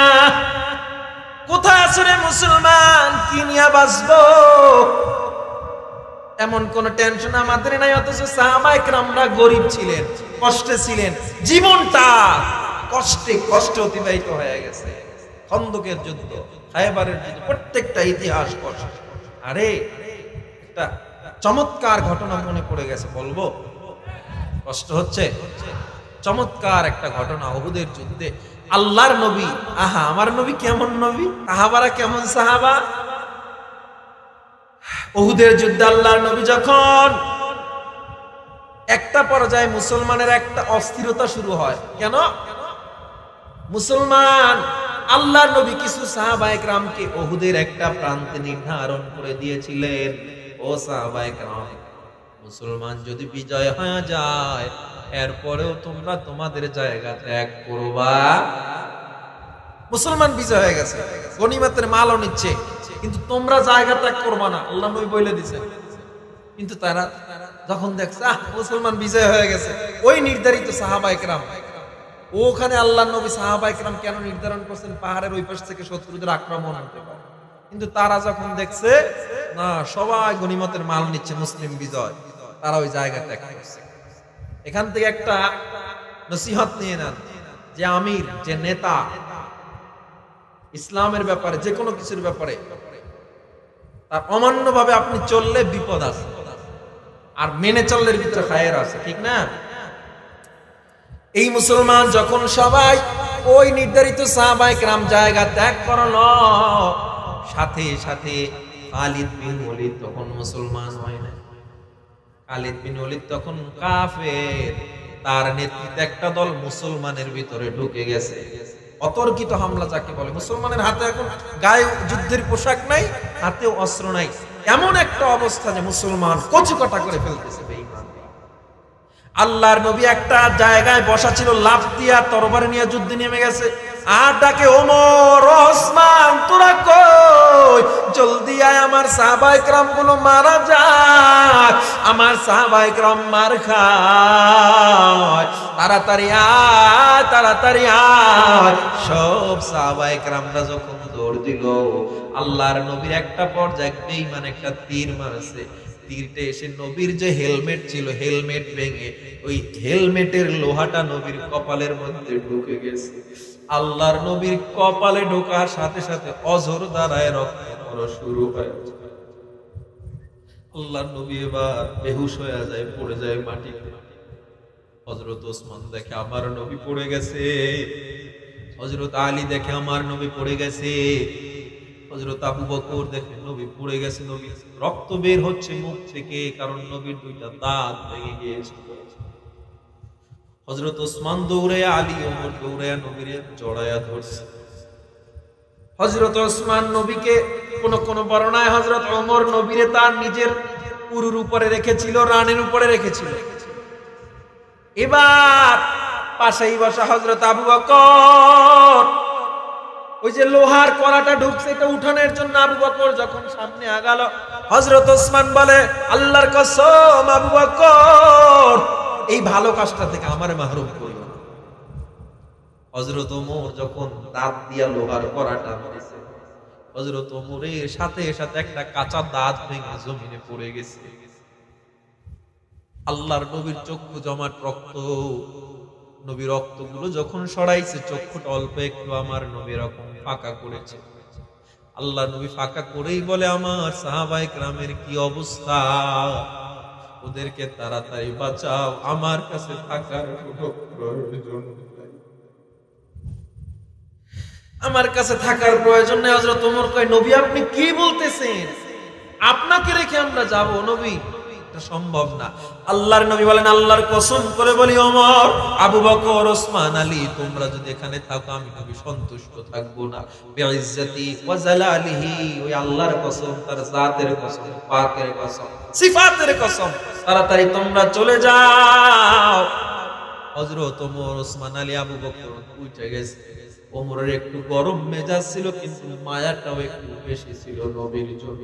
কোথায় আছে রে মুসলমান, কি নিয়ে বাঁচবো? এমন কোন টেনশন আমাদের নাই, অথচ সাহাবায়ে কেরামরা গরিব ছিলেন, কষ্টে ছিলেন, জীবনটা কষ্টে কষ্টে অতিবাহিত হয়ে গেছে। খন্দকের যুদ্ধ, খায়বারের যুদ্ধ, প্রত্যেকটা ইতিহাস কষ্ট। আরে একটা চমৎকার ঘটনা মনে পড়ে গেছে, বলবো? কষ্ট হচ্ছে? চমৎকার একটা ঘটনা, উহুদের যুদ্ধে আল্লাহর নবী, আহা আমার নবী কেমন নবী, সাহাবারা কেমন সাহাবা। উহুদের যুদ্ধে আল্লাহর নবী যখন একটা পর্যায়ে মুসলমানের একটা অস্থিরতা শুরু হয়। কেন? মুসলমান আল্লাহর নবী কিছু সাহাবায়ে কেরামকে উহুদের একটা প্রান্তে নির্ধারণ করে দিয়েছিলেন, ও সাহাবায়ে কেরাম, মুসলমান যদি বিজয় হয়ে যায় এরপরেও তোমরা তোমাদের জায়গা ত্যাগ করবা। মুসলমান বিজয় হয়ে গেছে, গনিমতের মালও নিচ্ছে, কিন্তু তোমরা জায়গা ত্যাগ করবা না, আল্লাহ নবী বলে দিয়েছে। কিন্তু তারা যখন দেখছে মুসলমান বিজয় হয়ে গেছে, ওই নির্ধারিত সাহাবায়ে কেরাম ওখানে আল্লাহর নবী সাহাবায়ে কেরাম কেন নির্ধারণ করছেন পাহাড়ের ওই পাশ থেকে শত্রুদের আক্রমণ হতে পারে, কিন্তু তারা যখন দেখছে না সবাই গনিমতের মাল নিচ্ছে, মুসলিম বিজয়, তারা ওই জায়গা ত্যাগ করছে। এখান থেকে একটা নসিহত নিয়ে নেন যে আমির, যে নেতা, ইসলামের ব্যাপারে যে কোনো কিছুর ব্যাপারে তার অমান্য ভাবে আপনি চললে বিপদ আছে, আর মেনে চললে ভিতরে খায়ের আছে, ঠিক না? এই মুসলমান যখন সবাই ওই নির্ধারিত সাহাবায়ে কেরাম জায়গা ত্যাগ করলো, সাথে সাথে খালিদ বিন ওলীদ তখন মুসলমান হয় না। খালিদ বিন ওলীদ তখন কাফের, তার নেতৃত্বে একটা দল মুসলমানের ভিতরে ঢুকে গেছে। অতর্কিত হামলা যাকে বলে, মুসলমানের হাতে এখন গায়ে যুদ্ধের পোশাক নাই, হাতেও অস্ত্র নাই, এমন একটা অবস্থা যে মুসলমান কচুকাটা করে ফেলতেছে বেঈমান। আল্লাহর নবী একটা জায়গায় বসা ছিল, লাফ দিয়া তরবারি নিয়ে যুদ্ধে নেমে গেছে, আর ডাকে ওমর, ওসমান, তোরা কই? জলদি আয়, আমার সাহাবায়ে কেরাম গুলো মারা যায়, আমার সাহাবায়ে কেরাম মার খায়, তাড়াতাড়ি আয়, তাড়াতাড়ি আয়। সব সাহাবায়ে কেরামরা যখন দৌড় দিল, আল্লাহর নবীর একটা পর্যায়ে বেঈমান একটা তীর মারছে, তীরটা এসে নবীর যে হেলমেট ছিল, হেলমেট ভেঙে ওই হেলমেটের লোহাটা নবীর কপালের মধ্যে ঢুকে গেছে। আল্লাহর নবীর কপালে ঢোকার সাথে সাথে অঝর দ্বারায় রক্ত পড়া শুরু হয়। আল্লাহর নবী এবার বেহুশ হয়ে যায়, পড়ে যায় মাটিতে। হযরত ওসমান দেখে আমার নবী পড়ে গেছে, হযরত আলী দেখে আমার নবী পড়ে গেছে, হযরত আবু বকর দেখে নবী পড়ে গেছে, নবী রক্ত বের হচ্ছে মুখ থেকে, কারণ নবীর দুইটা দাঁত ভেঙে গিয়েছে। হযরত ওসমান দৌড়ে, আলী ওমর দৌড়ে নবীরে জড়ায়া ধরছে। হযরত ওসমান নবীকে, কোন কোন বর্ণনায় হযরত ওমর নবীরে তার নিজের উরুর উপরে রেখেছিল, রানের উপরে রেখেছিল। এবার পাশেই বসা হযরত আবু বকর, ওই যে লোহার কড়াটা ঢুকছে এটা উঠানোর জন্য আবু বকর যখন সামনে আগালো, হযরত ওসমান বলে, আল্লাহর কসম আবু বকর, এই ভালো কাজটা থেকে আমারে মাহরুম করিও না। হযরত ওমর যখন দাঁত দিয়া লোহার কড়াটা ধরেছে, হযরত ওমরের সাথে সাথে একটা কাঁচা দাঁত ভেঙে জমিনে পড়ে গেছে। আল্লাহর নবীর চক্ষু জমাট রক্ত, নবী রক্তগুলো যখন সরাইছে, চক্ষুটা অল্প একটু আমার নবী এরকম ফাঁকা করেছে। আল্লাহ নবী ফাঁকা করেই বলে, আমার সাহাবায়ে কেরামের কি অবস্থা, ওদেরকে তাড়াতাড়ি বাঁচাও, আমার কাছে থাকার কোনো প্রয়োজন নেই, আমার কাছে থাকার প্রয়োজন নেই। হযরত ওমর কয়, নবী আপনি কি বলতেছেন, আপনাকে রেখে আমরা যাব? নবী এটা সম্ভব না। আল্লাহর নবী বলেন, আল্লাহর কসম করে বলি ওমর, আবু বকর, ওসমান, আলী, তোমরা যদি এখানে থাকো আমি নবী সন্তুষ্ট থাকবো না। বিইজ্জতি ওয়া জালালিহি, ওই আল্লাহর কসম, তার জাতের কসম, পাকের কসম, সিফাতের কসম, তাড়াতাড়ি তোমরা চলে যাও। হযরত ওমর, ওসমান, আলী, আবু বকর উঠে গেছে। ওমরের একটু গরম মেজাজ ছিল, কিন্তু মায়াটাও একটু বেশি ছিল নবীর জন্য।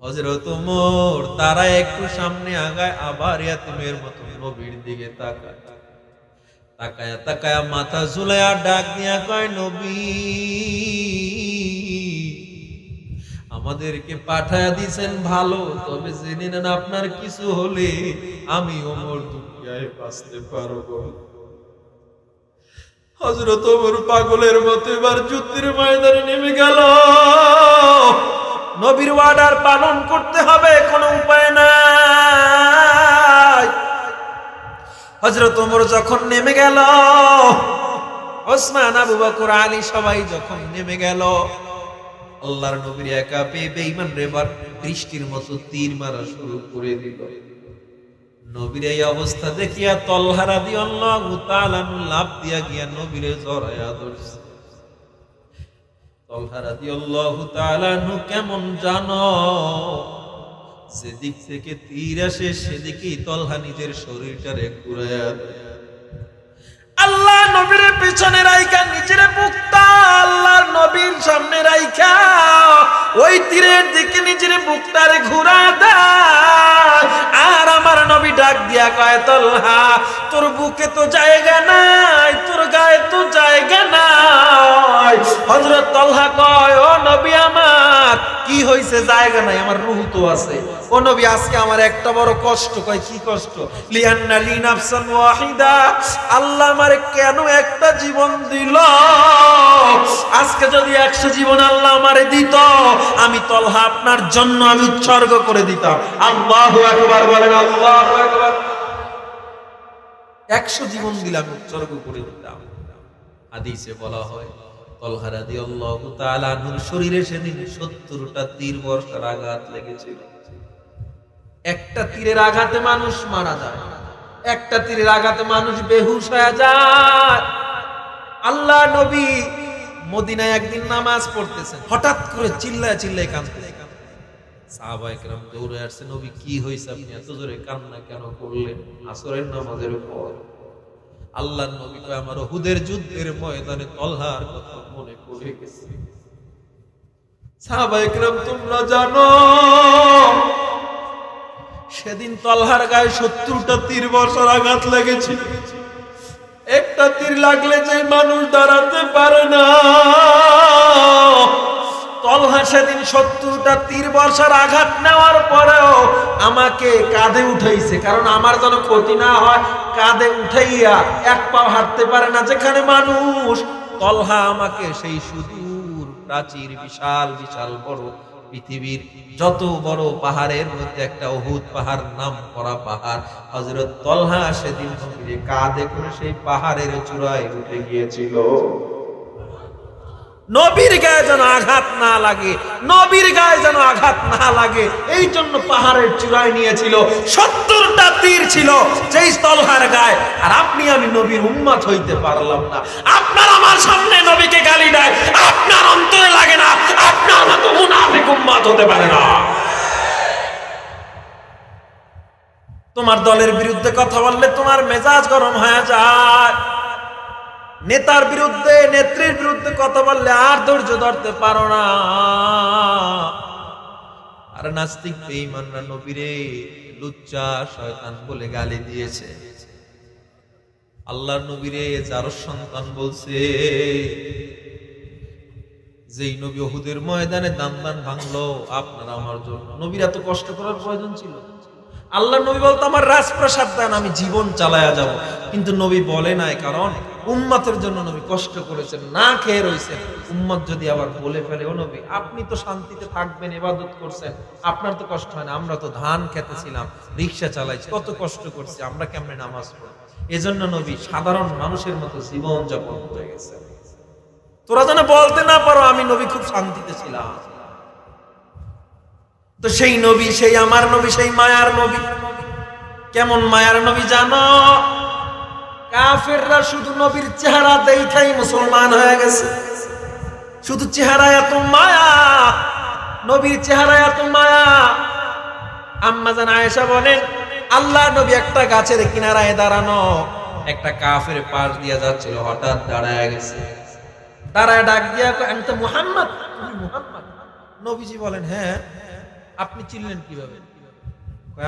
হযরত ওমর তারা একটু সামনে আগায়, আবার ইয়াতিমের মতো নবীর দিকে তাকায়, তাকায়া তাকায়া মাথা ঝুলায়া ডাক দিয়া কয়, নবী আমাদেরকে পাঠায়া দিয়েছেন ভালো, তবে জেনে নেন আপনার কিছু হলে আমি ওমর দুনিয়ায় বাঁচতে পারবো। হযরত ওমর পাগলের মতো এবার যুদ্ধের ময়দানে নেমে গেল। নবীর ওয়ার্ডার পালন করতে হবে, কোনো উপায় নাই। হযরত ওমর যখন নেমে গেল, ওসমান, আবু বকর, আলী সবাই যখন নেমে গেল, আল্লাহর নবীর একা পেয়ে বেঈমান এবার বৃষ্টির মতো তীর মারা শুরু করে দিল। নবীর এই অবস্থা দেখিয়া তলহা রাদিয়াল্লাহু তাআলা লাফ দিয়া গিয়া নবীরে জড়ায়া ধরছে। তলহা রাদিয়াল্লাহু তাআলা কেমন জানো, যেদিক থেকে তীর আসে সেদিকেই তলহা নিজের শরীরটারে ঘুরায়া দেয়। আল্লাহ নবীর পিছনে রাইখা নিজের বুকটা আল্লাহর নবীর সামনে রাইখা ওই তীরের দিকে নিজের বুকটারে ঘুরা দেয়, আর আমার নবী ডাক দিয়া কয় তলহা তোর বুকে তো জায়গা নাই, তোর গায়ে তো জায়গা নাই। হযরত তলহা কয় ও নবী আমার কি হইছে? জায়গা নাই, আমার রূহ তো আছে। ও নবী আজকে আমার একটা বড় কষ্ট। কয় কি কষ্ট? লিআন্না লি নাফসান ওয়াহিদা, আল্লাহ আমারে কেন একটা জীবন দিল? আজকে যদি 100 জীবন আল্লাহ আমারে দিত, আমি তলহা আপনার জন্য আমি উৎসর্গ করে দিতাম। আল্লাহু আকবার বলেন, আল্লাহু আকবার। 100 জীবন দিলে আমি উৎসর্গ করে দিতাম। হাদিসে বলা হয় তলহা রাদিয়াল্লাহু তাআলা আনহুর শরীরে সেদিন 70টা তীর বর্ষার আঘাত লেগেছিল। একটা তীরের আঘাতে মানুষ মারা যায়, একটা তীরের আঘাতে মানুষ বেহুশ হয়ে যায়। আল্লাহ নবী মদিনায় একদিন নামাজ পড়তেছেন, হঠাৎ করে চিল্লায় চিল্লায় কাঁদতেছেন। সাহাবায়ে কেরাম দৌড়ে আসছে, নবী কি হয়েছে? আপনি এত জোরে কান্না কেন করলেন আসরের নামাজের পর? আল্লাহর নবী কয় আমার উহুদের যুদ্ধের ময়দানে তলহার কথা মনে পড়ে গেছে। সাহাবায়ে কেরাম তোমরা জানো সেদিন তলহার গায়ে 70টা তীর বর্ষার আঘাত লেগেছিল। একটা তীর লাগলে যে মানুষ দাঁড়াতে পারে না, তলহা সেদিন 70টা তীর বর্ষার আঘাত নেওয়ার পরেও আমাকে কাঁধে উঠাইছে, কারণ আমার যেন ক্ষতি না হয়। কাঁধে উঠাইয়া এক পাও হাঁটতে পারে না যেখানে মানুষ, তলহা আমাকে সেই সুদূর প্রাচীর বিশাল বিশাল বড় পৃথিবীর যত বড় পাহাড়ের মধ্যে একটা উহুদ পাহাড় নাম করা পাহাড়, হযরত তলহা সেদিন নবীর কাঁধে করে সেই পাহাড়ের চূড়ায় উঠে গিয়েছিল। নবীর গায়ে যেন আঘাত না লাগে, নবীর গায়ে যেন আঘাত না লাগে, এই জন্য পাহাড়ের চূড়ায় নিয়েছিল। 70টা তীর ছিল যেই তলহার গায়ে। আর আপনি আমি নবীর উম্মত হইতে পারলাম না। আপনার আমার সামনে নবীকে গালি দেয়, আপনার অন্তরে লাগে না, আপনার মতো মুনাফিক উম্মত হতে পারে না। তোমার দলের বিরুদ্ধে কথা বললে তোমার মেজাজ গরম হয়ে যায়, নেতার বিরুদ্ধে নেত্রীর বিরুদ্ধে কথা বললে আর ধৈর্য ধরতে পারো না। আর নাস্তিক বেঈমানরা নবীরে লুচ্চা শয়তান বলে গালি দিয়েছে, আল্লাহর নবীরে যার সন্তান বলছে। যেই নবী উহুদের ময়দানে দান ভাঙলো আপনার আমার জন্য, নবীর এত কষ্ট করার প্রয়োজন ছিল? আল্লাহর নবী বলতো আমার রাজপ্রাসাদ দেন, আমি জীবন চালায়া যাব, কিন্তু নবী বলে নাই, কারণ উম্মতের জন্য নবী কষ্ট করেছেন, না খেয়ে রয়েছেন। উম্মত যদি আবার বলে ফেলে ও নবী আপনি তো শান্তিতে থাকবেন, ইবাদত করছেন, আপনার তো কষ্ট হয় না, আমরা তো ধান খেতেছিলাম, রিকশা চালাইছি, কত কষ্ট করছি, আমরা কেমনে নামাজ পড়ি? এজন্য নবী সাধারণ মানুষের মতো জীবন যাপন করে গেছে। তোরা যেন বলতে না পারো আমি নবী খুব শান্তিতে ছিলাম। তো সেই নবী, সেই আমার নবী, সেই মায়ার নবী, কেমন মায়ার নবী জানো? কাফেররা শুধু নবীর চেহারা দেখাই মুসলমান হয়ে গেছে। শুধু চেহারা এত মায়া, নবীর চেহারা এত মায়া। আম্মা জান আয়েশা বলেন আল্লাহ নবী একটা গাছের কিনারায় দাঁড়ানো, একটা কাফের পাশ দিয়ে যাচ্ছিল, হঠাৎ দাঁড়ায় গেছে, দাঁড়ায় ডাক দিয়া আমি তো মুহাম্মদ, তুমি মুহাম্মদ? নবীজি বলেন হ্যাঁ। আপনি চিনলেন কিভাবে?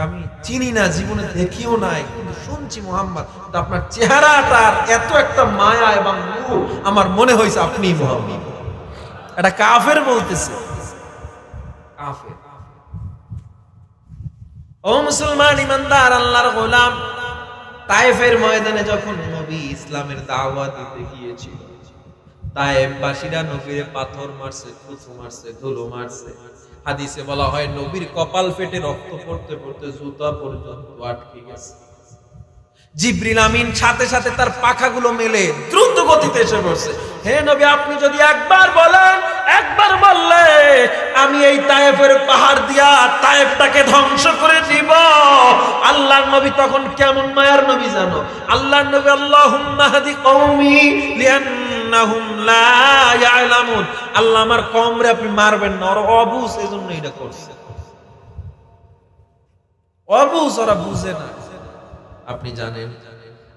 আমি চিনি না, জীবনে দেখিও নাই, কিন্তু শুনছি মুহাম্মদ। আপনার চেহারাটার এত একটা মায়া এবং নূর, আমার মনে হয়েছে আপনি মুহাম্মদ। এটা কাফের বলতেছে, কাফের। ও মুসলমান ইমানদার আল্লাহর গোলাম, তায়েফের ময়দানে যখন নবী ইসলামের দাওয়াত দিতে গিয়েছিল, তায়েফবাসীরা নবীরে পাথর মারছে, থুতু মারছে, ধুলো মারছে। হাদিসে বলা হয় নবীর কপাল ফেটে রক্ত পড়তে পড়তে জুতা পর্যন্ত আটকে গেছে। জিবরিল আমিন সাথে সাথে তার পাখাগুলো মেলে দ্রুত গতিতে এসে পড়ছে। হে নবী আপনি যদি একবার বলেন, একবার বললে আমি এই তায়েফের পাহাড় দিয়া তায়েফটাকে ধ্বংস করে দিব। আল্লাহর নবী তখন কেমন মায়ার নবী জানো? আল্লাহর নবী আল্লাহুম্মা হাদি কওমি লিআন্নাহুম লা ইয়ালামুন, আল্লাহ আমার কওমরে আপনি মারবেন না, ওরা অবুঝ, এজন্য এটা করছে। অবুঝ, ওরা বুঝে না। আপনি জানেন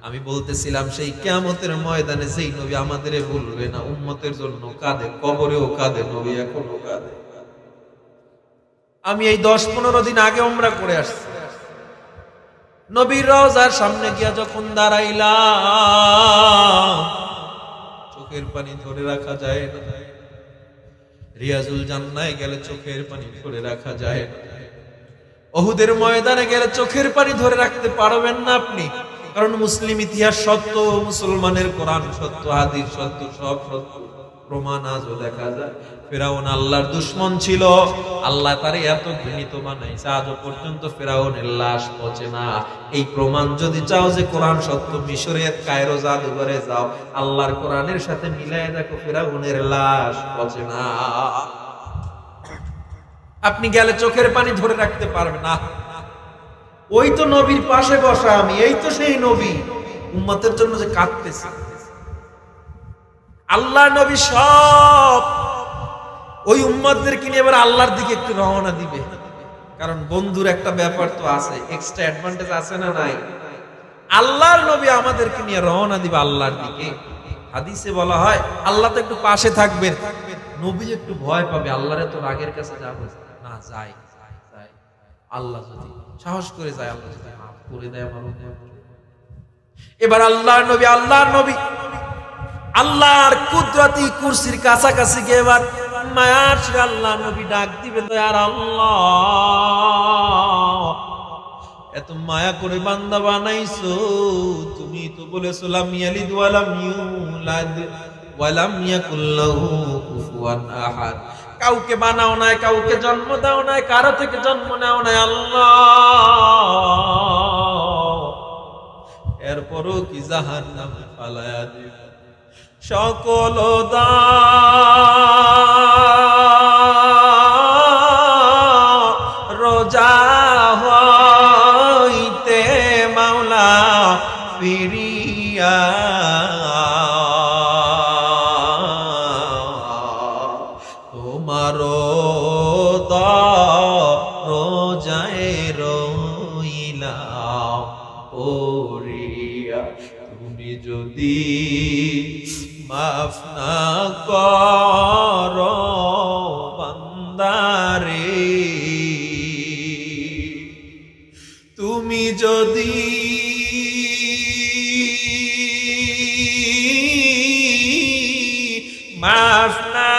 আমি বলতেছিলাম সেই কিয়ামতের ময়দানে যেই নবী আমাদের বলবে না, উম্মতের জন্য কাঁদে, কবরেও কাঁদে, নবী এখনো কাঁদে। আমি এই 10-15 দিন আগে উমরা করে আসছি, নবীর রওজার সামনে গিয়া যখন দাঁড়াইলাম, চোখের পানি ধরে রাখা যায় না। রিয়াজুল জান্নায় গেলে চোখের পানি ধরে রাখা যায় না। উহুদের ময়দানে গেলে চোখের পানি ধরে রাখতে পারবেন না আপনি, কারণ মুসলিম ইতিহাস সত্য, মুসলমানের কোরআন সত্য, হাদিস সত্য, সব সত্য। প্রমাণ আজও দেখা যায়। ফেরাউন আল্লাহর দুশমন ছিল, আল্লাহ তারে এত ঘৃণিত বানাইছে, আজও পর্যন্ত ফেরাউনের লাশ পচে না। এই প্রমাণ যদি চাও যে কোরআন সত্য, মিশরের কায়রো জাদুঘরে যাও, আল্লাহর কোরআনের সাথে মিলাই দেখো, ফেরাউনের লাশ পচে না। আপনি গেলে চোখের পানি ধরে রাখতে পারবে না। ওই তো নবীর পাশে বসা আমি, এই তো সেই নবী উম্মতের জন্য যে কাঁদতেছে। আল্লাহ নবী সব ওই উম্মতদেরকে নিয়ে এবার আল্লাহর দিকে একটু রওনা দিবে, কারণ বন্ধুর একটা ব্যাপার তো আছে, এক্সট্রা অ্যাডভান্টেজ আছে না নাই? আল্লাহর নবী আমাদেরকে নিয়ে রওনা দিবে আল্লাহর দিকে। হাদিসে বলা হয় আল্লাহ তো একটু পাশে থাকবেন, নবী একটু ভয় পাবে, আল্লাহরে তো রাগের কাছে যাবে না, যায় আল্লাহ যদি সাহস করে যায়, আল্লাহ যদি মাফ করে দেয় আমার। এবার আল্লাহর নবী আল্লাহর কুদরতি কুরসির কাছাকাছি গিয়ে এবার মায়ার আল্লাহ নবী ডাক দিবে, আর আল্লাহ এত মায়া করে বান্দা বানাইছো, তুমি তো বলেছো লাম ইয়ালিদ ওয়া লাম ইউলাদ ওয়া লাম ইয়াকুল লাহু কুফুয়ান আহাদ। কাউকে বানাও নাই, কাউকে জন্ম দাও নাই, কারো থেকে জন্ম নাও নাই আল্লাহ, এরপরও কি জাহান্নামে ফালায়া দিবে। সকল রোজা হইতে মাওলা ফিরিয়া তোমার রোজায় রইলাম ওরিয়া। তুমি যদি মাফ না করো বান্দারে, তুমি যদি মাফ না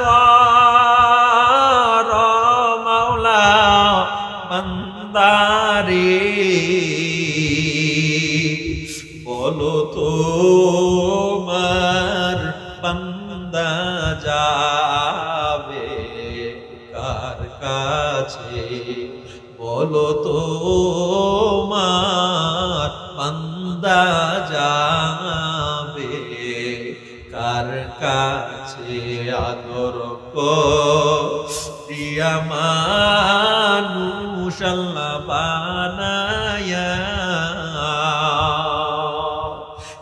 করো মাওলা বান্দারে, বলো তো বান্দা যাবে কার কাছে, বলো তো বান্দা যাবে কার কাছে। আদর প্রিয়া মানুষ আল্লাহ বানায়া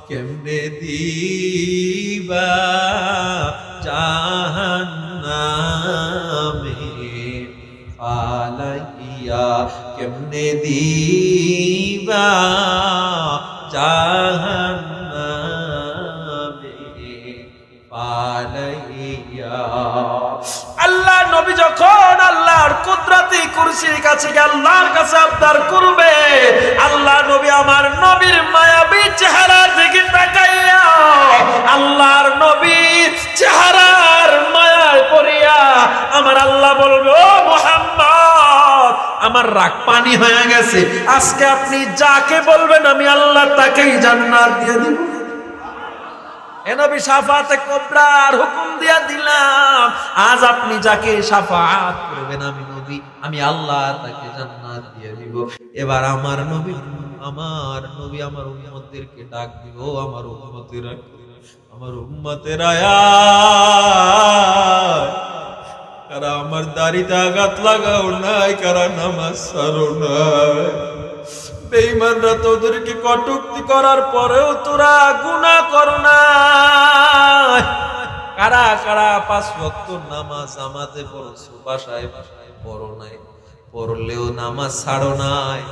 কেমনে দিবা জাহান্নামে ফালাইয়া, কেমনে দিবা জাহান্নামে ফালাইয়া। আল্লাহ নবী যখন আল্লাহর কুদরতি কুরসির কাছে গিয়ে আল্লাহর কাছে আবদার করবে, আল্লাহ নবী আমার নবীর মায়াবী চেহারার দিকে তাকাইয়া আল্লাহর নবীর চেহারার মায়ায় পড়িয়া আমার আল্লাহ বলবে, ও মুহাম্মদ আমার রাগ পানি হয়ে গেছে, আজকে আপনি যাকে বলবেন আমি আল্লাহ তাকেই জান্নাত দিয়ে দিব। এ নবী শাফাতে কুবরার হুকুম দিয়া দিলাম, আজ আপনি যাকে শাফাত করবেন আমি নবী, আমি আল্লাহ তাকে জান্নাত দিয়ে দিব। এবার আমার নবী আমার উম্মতদেরকে ডাক দিব, আমার উম্মতেরা কারা আমার দাড়িতে আঘাত লাগাও নাই, কারা নামাজ ছাড়ো নাই, বেঈমানরা তোদেরকে কটূক্তি করার পরেও তোরা গুনাহ করো না, কারা কারা 5 ওয়াক্ত নামাজ আমাতে পড়ছো, বাসায় পড়ো নাই, পড়লেও নামাজ ছাড়ো নাই,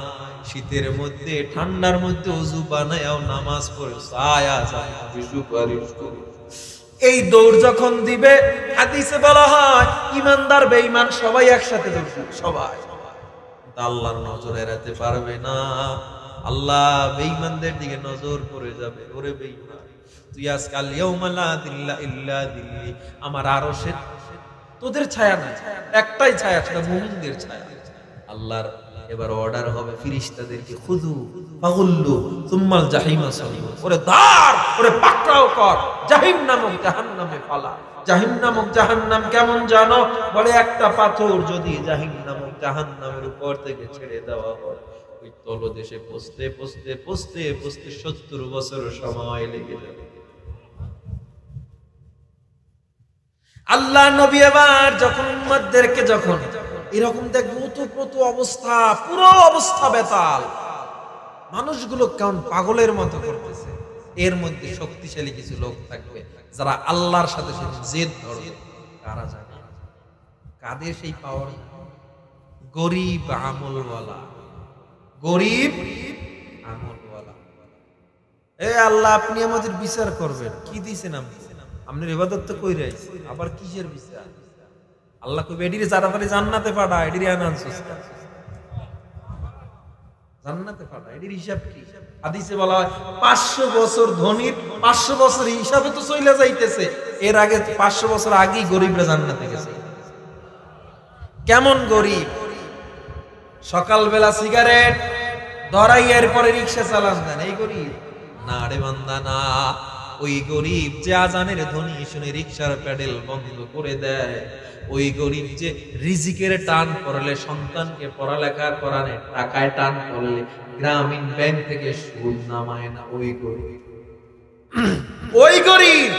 শীতের মধ্যে ঠান্ডার মধ্যে ওযু বানায়াও নামাজ পড়ছো, আয়া সুপারিশ করো। এই দৌড় যখন দিবে, হাদিসে বলা হয় ঈমানদার বেঈমান সবাই একসাথে দৌড়বে, সবাই আল্লাহর নজর এড়াতে পারবে না। আল্লাহ বেঈমানদের দিকে নজর পড়ে যাবে। ওরে বেঈমান, তুই আজকাল ইয়াউমা লা দিল্লা ইল্লা দিল্লি, আমার আরশের তোদের ছায়া না, একটাই ছায়া, সেটা মুমিনদের ছায়া। আল্লাহর এবার অর্ডার হবে ফেরেশতাদেরকে, খুযু ফাগুল্লু সুম্মাল জাহিমা সাল্লু, ওরে দাঁড়, ওরে পাকড়াও কর, জাহিম নামক জাহান্নামে ফালা। জাহিম নামক জাহান্নাম কেমন জানো? বলে একটা পাথর যদি জাহিম নামক জাহান্নামের উপর থেকে ছেড়ে দেওয়া হয়, ওই তলদেশে পৌঁছতে পৌঁছতে পৌঁছতে পৌঁছতে 70 বছর সময় লেগে যাবে। আল্লাহ নবী এবার যখন উম্মতদেরকে যখন এরকম দেখবে উতপ্রোত অবস্থা, পুরো অবস্থা বেতাল, মানুষগুলো কেমন পাগলের মতো করতেছে, এর মধ্যে শক্তিশালী কিছু লোক থাকবে যারা আল্লাহর সাথে জেদ ধরবে। কারা জানে? কাদের সেই পাওয়ার? গরিব আমলওয়ালা, গরিব আমলওয়ালা। এ আল্লাহ, আপনি আমাদের বিচার করবেন, কি দিয়েছেন আপনি? আপনার ইবাদত তো কইরা আইছি, আবার কিসের বিচার? আল্লাহ কইবে এডিরে তাড়াতাড়ি জান্নাতে পাঠা, এডিরে আনানছস জান্নাতে পাঠা, এডির হিসাব কি? হাদিসে বলা হয় 500 বছর ধনীর 500 বছর হিসাবে তো চলে যাইতেছে, এর আগে 500 বছর আগেই গরিবরা জান্নাতে গেছে। কেমন গরিব? সকালবেলা সিগারেট ধরাই এরপরে রিকশা চালান দেন, এই গরিব না রে বান্দা না। ওই গরিব যে আজানের ধ্বনি শুনে রিকশার প্যাডেল বন্ধ করে দেয়, ওই গরিব যে রিজিকের টান পড়লে, সন্তানকে পড়ালেখার করানে টাকায় টান পড়লে গ্রামীণ ব্যাংক থেকে সুদ নামায় না, ওই গরিব, ওই গরিব।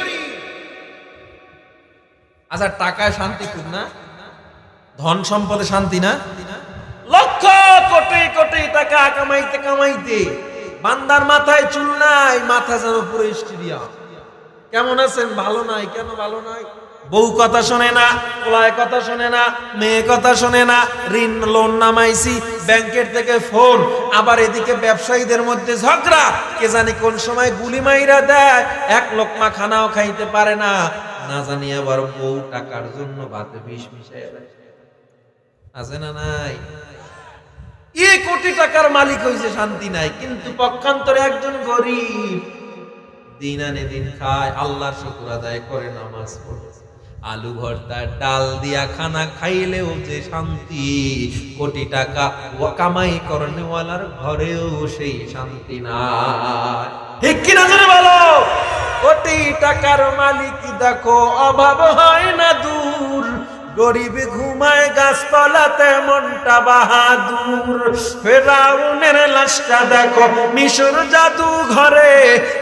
আচ্ছা, টাকায় শান্তি খুব না, ধন সম্পদে শান্তি না? লক্ষ কোটি কোটি টাকা কামাইতে কামাইতে বান্দার মাথায় চুল নাই, মাথা যেন পুরো স্টেডিয়াম। কেমন আছেন? ভালো নাই। কেন ভালো নাই? বউ কথা শোনে না, পোলায় কথা শোনে না, মেয়ে কথা শোনে না, ঋণ লোন নামাইছি, ব্যাংকের থেকে ফোন, আবার এদিকে ব্যবসায়ীদের মধ্যে ঝগড়া, কে জানি কোন সময় গুলি মাইরা দেয়, এক লোকমা খানাও খাইতে পারে না, না জানি আবার বউ টাকার জন্য ভাতে বিষ মিশাইয়া দেয়। আছে না নাই? এই কোটি টাকার মালিক হইছে, শান্তি নাই, কিন্তু পক্ষান্তরে একজন গরিব দিন আনে দিন খায়, আল্লাহর শুকর আদায় করে, নামাজ পড়ে, আলু ভর্তা ডাল দিয়া খানা খাইলেও যে শান্তি, কোটি টাকা কামাই করনেওয়ালার ঘরেও সেই শান্তি নাই। ঠিক কিনা জোরে বলো? কোটি টাকার মালিক দেখো অভাব হয় না দূর, গরিব ঘুমায় গাছতলাতে মনটা বাহাদুর। ফেরাউনের লাশটা দেখো মিশর জাদু ঘরে,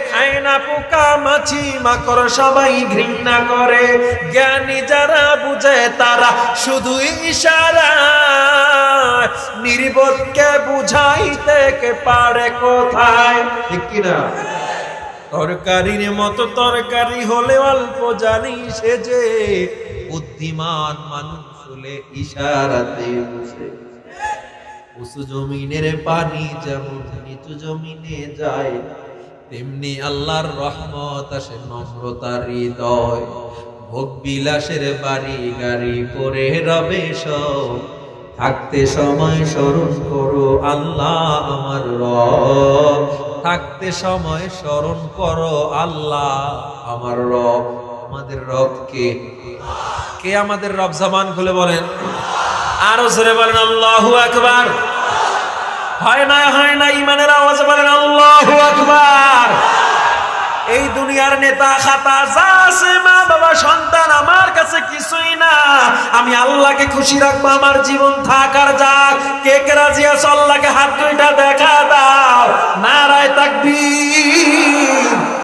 খায় না পোকা মাছি মাকড় সবাই ঘৃণা করে। জ্ঞানী যারা বুঝে তারা শুধু ইশারা, নির্বোধকে বুঝাইতে কে পারে কোথায়? ঠিক কিনা? তরকারির মতো তরকারি হলে অল্প জানি সে যে, বুদ্ধিমান মানুষ হলে ইশারাতে বুঝে। উঁচু জমিনের পানি যেমন নিচু জমিনে যায়, তেমনি আল্লাহর রহমত আসে নম্রতার হৃদয়। ভোগ বিলাসের বাড়ি গাড়ি করে রবে সব, থাকতে সময় স্মরণ করো আল্লাহ আমার রব, থাকতে সময় স্মরণ করো আল্লাহ আমার রব। আমাদের রব কে? কে আমাদের রব? জবান খুলে বলেন, আরো জোরে বলেন আল্লাহু আকবার। হয় না, হয় না, ইমানের আওয়াজে বলেন আল্লাহু আকবার। এই দুনিয়ার নেতা খাতা যা আছে, মা বাবা সন্তান, আমার কাছে কিছুই না। আমি আল্লাহকে খুশি রাখবো, আমার জীবন থাক আর যাক। কে কে রাজি আছে আল্লাহকে হাত দুইটা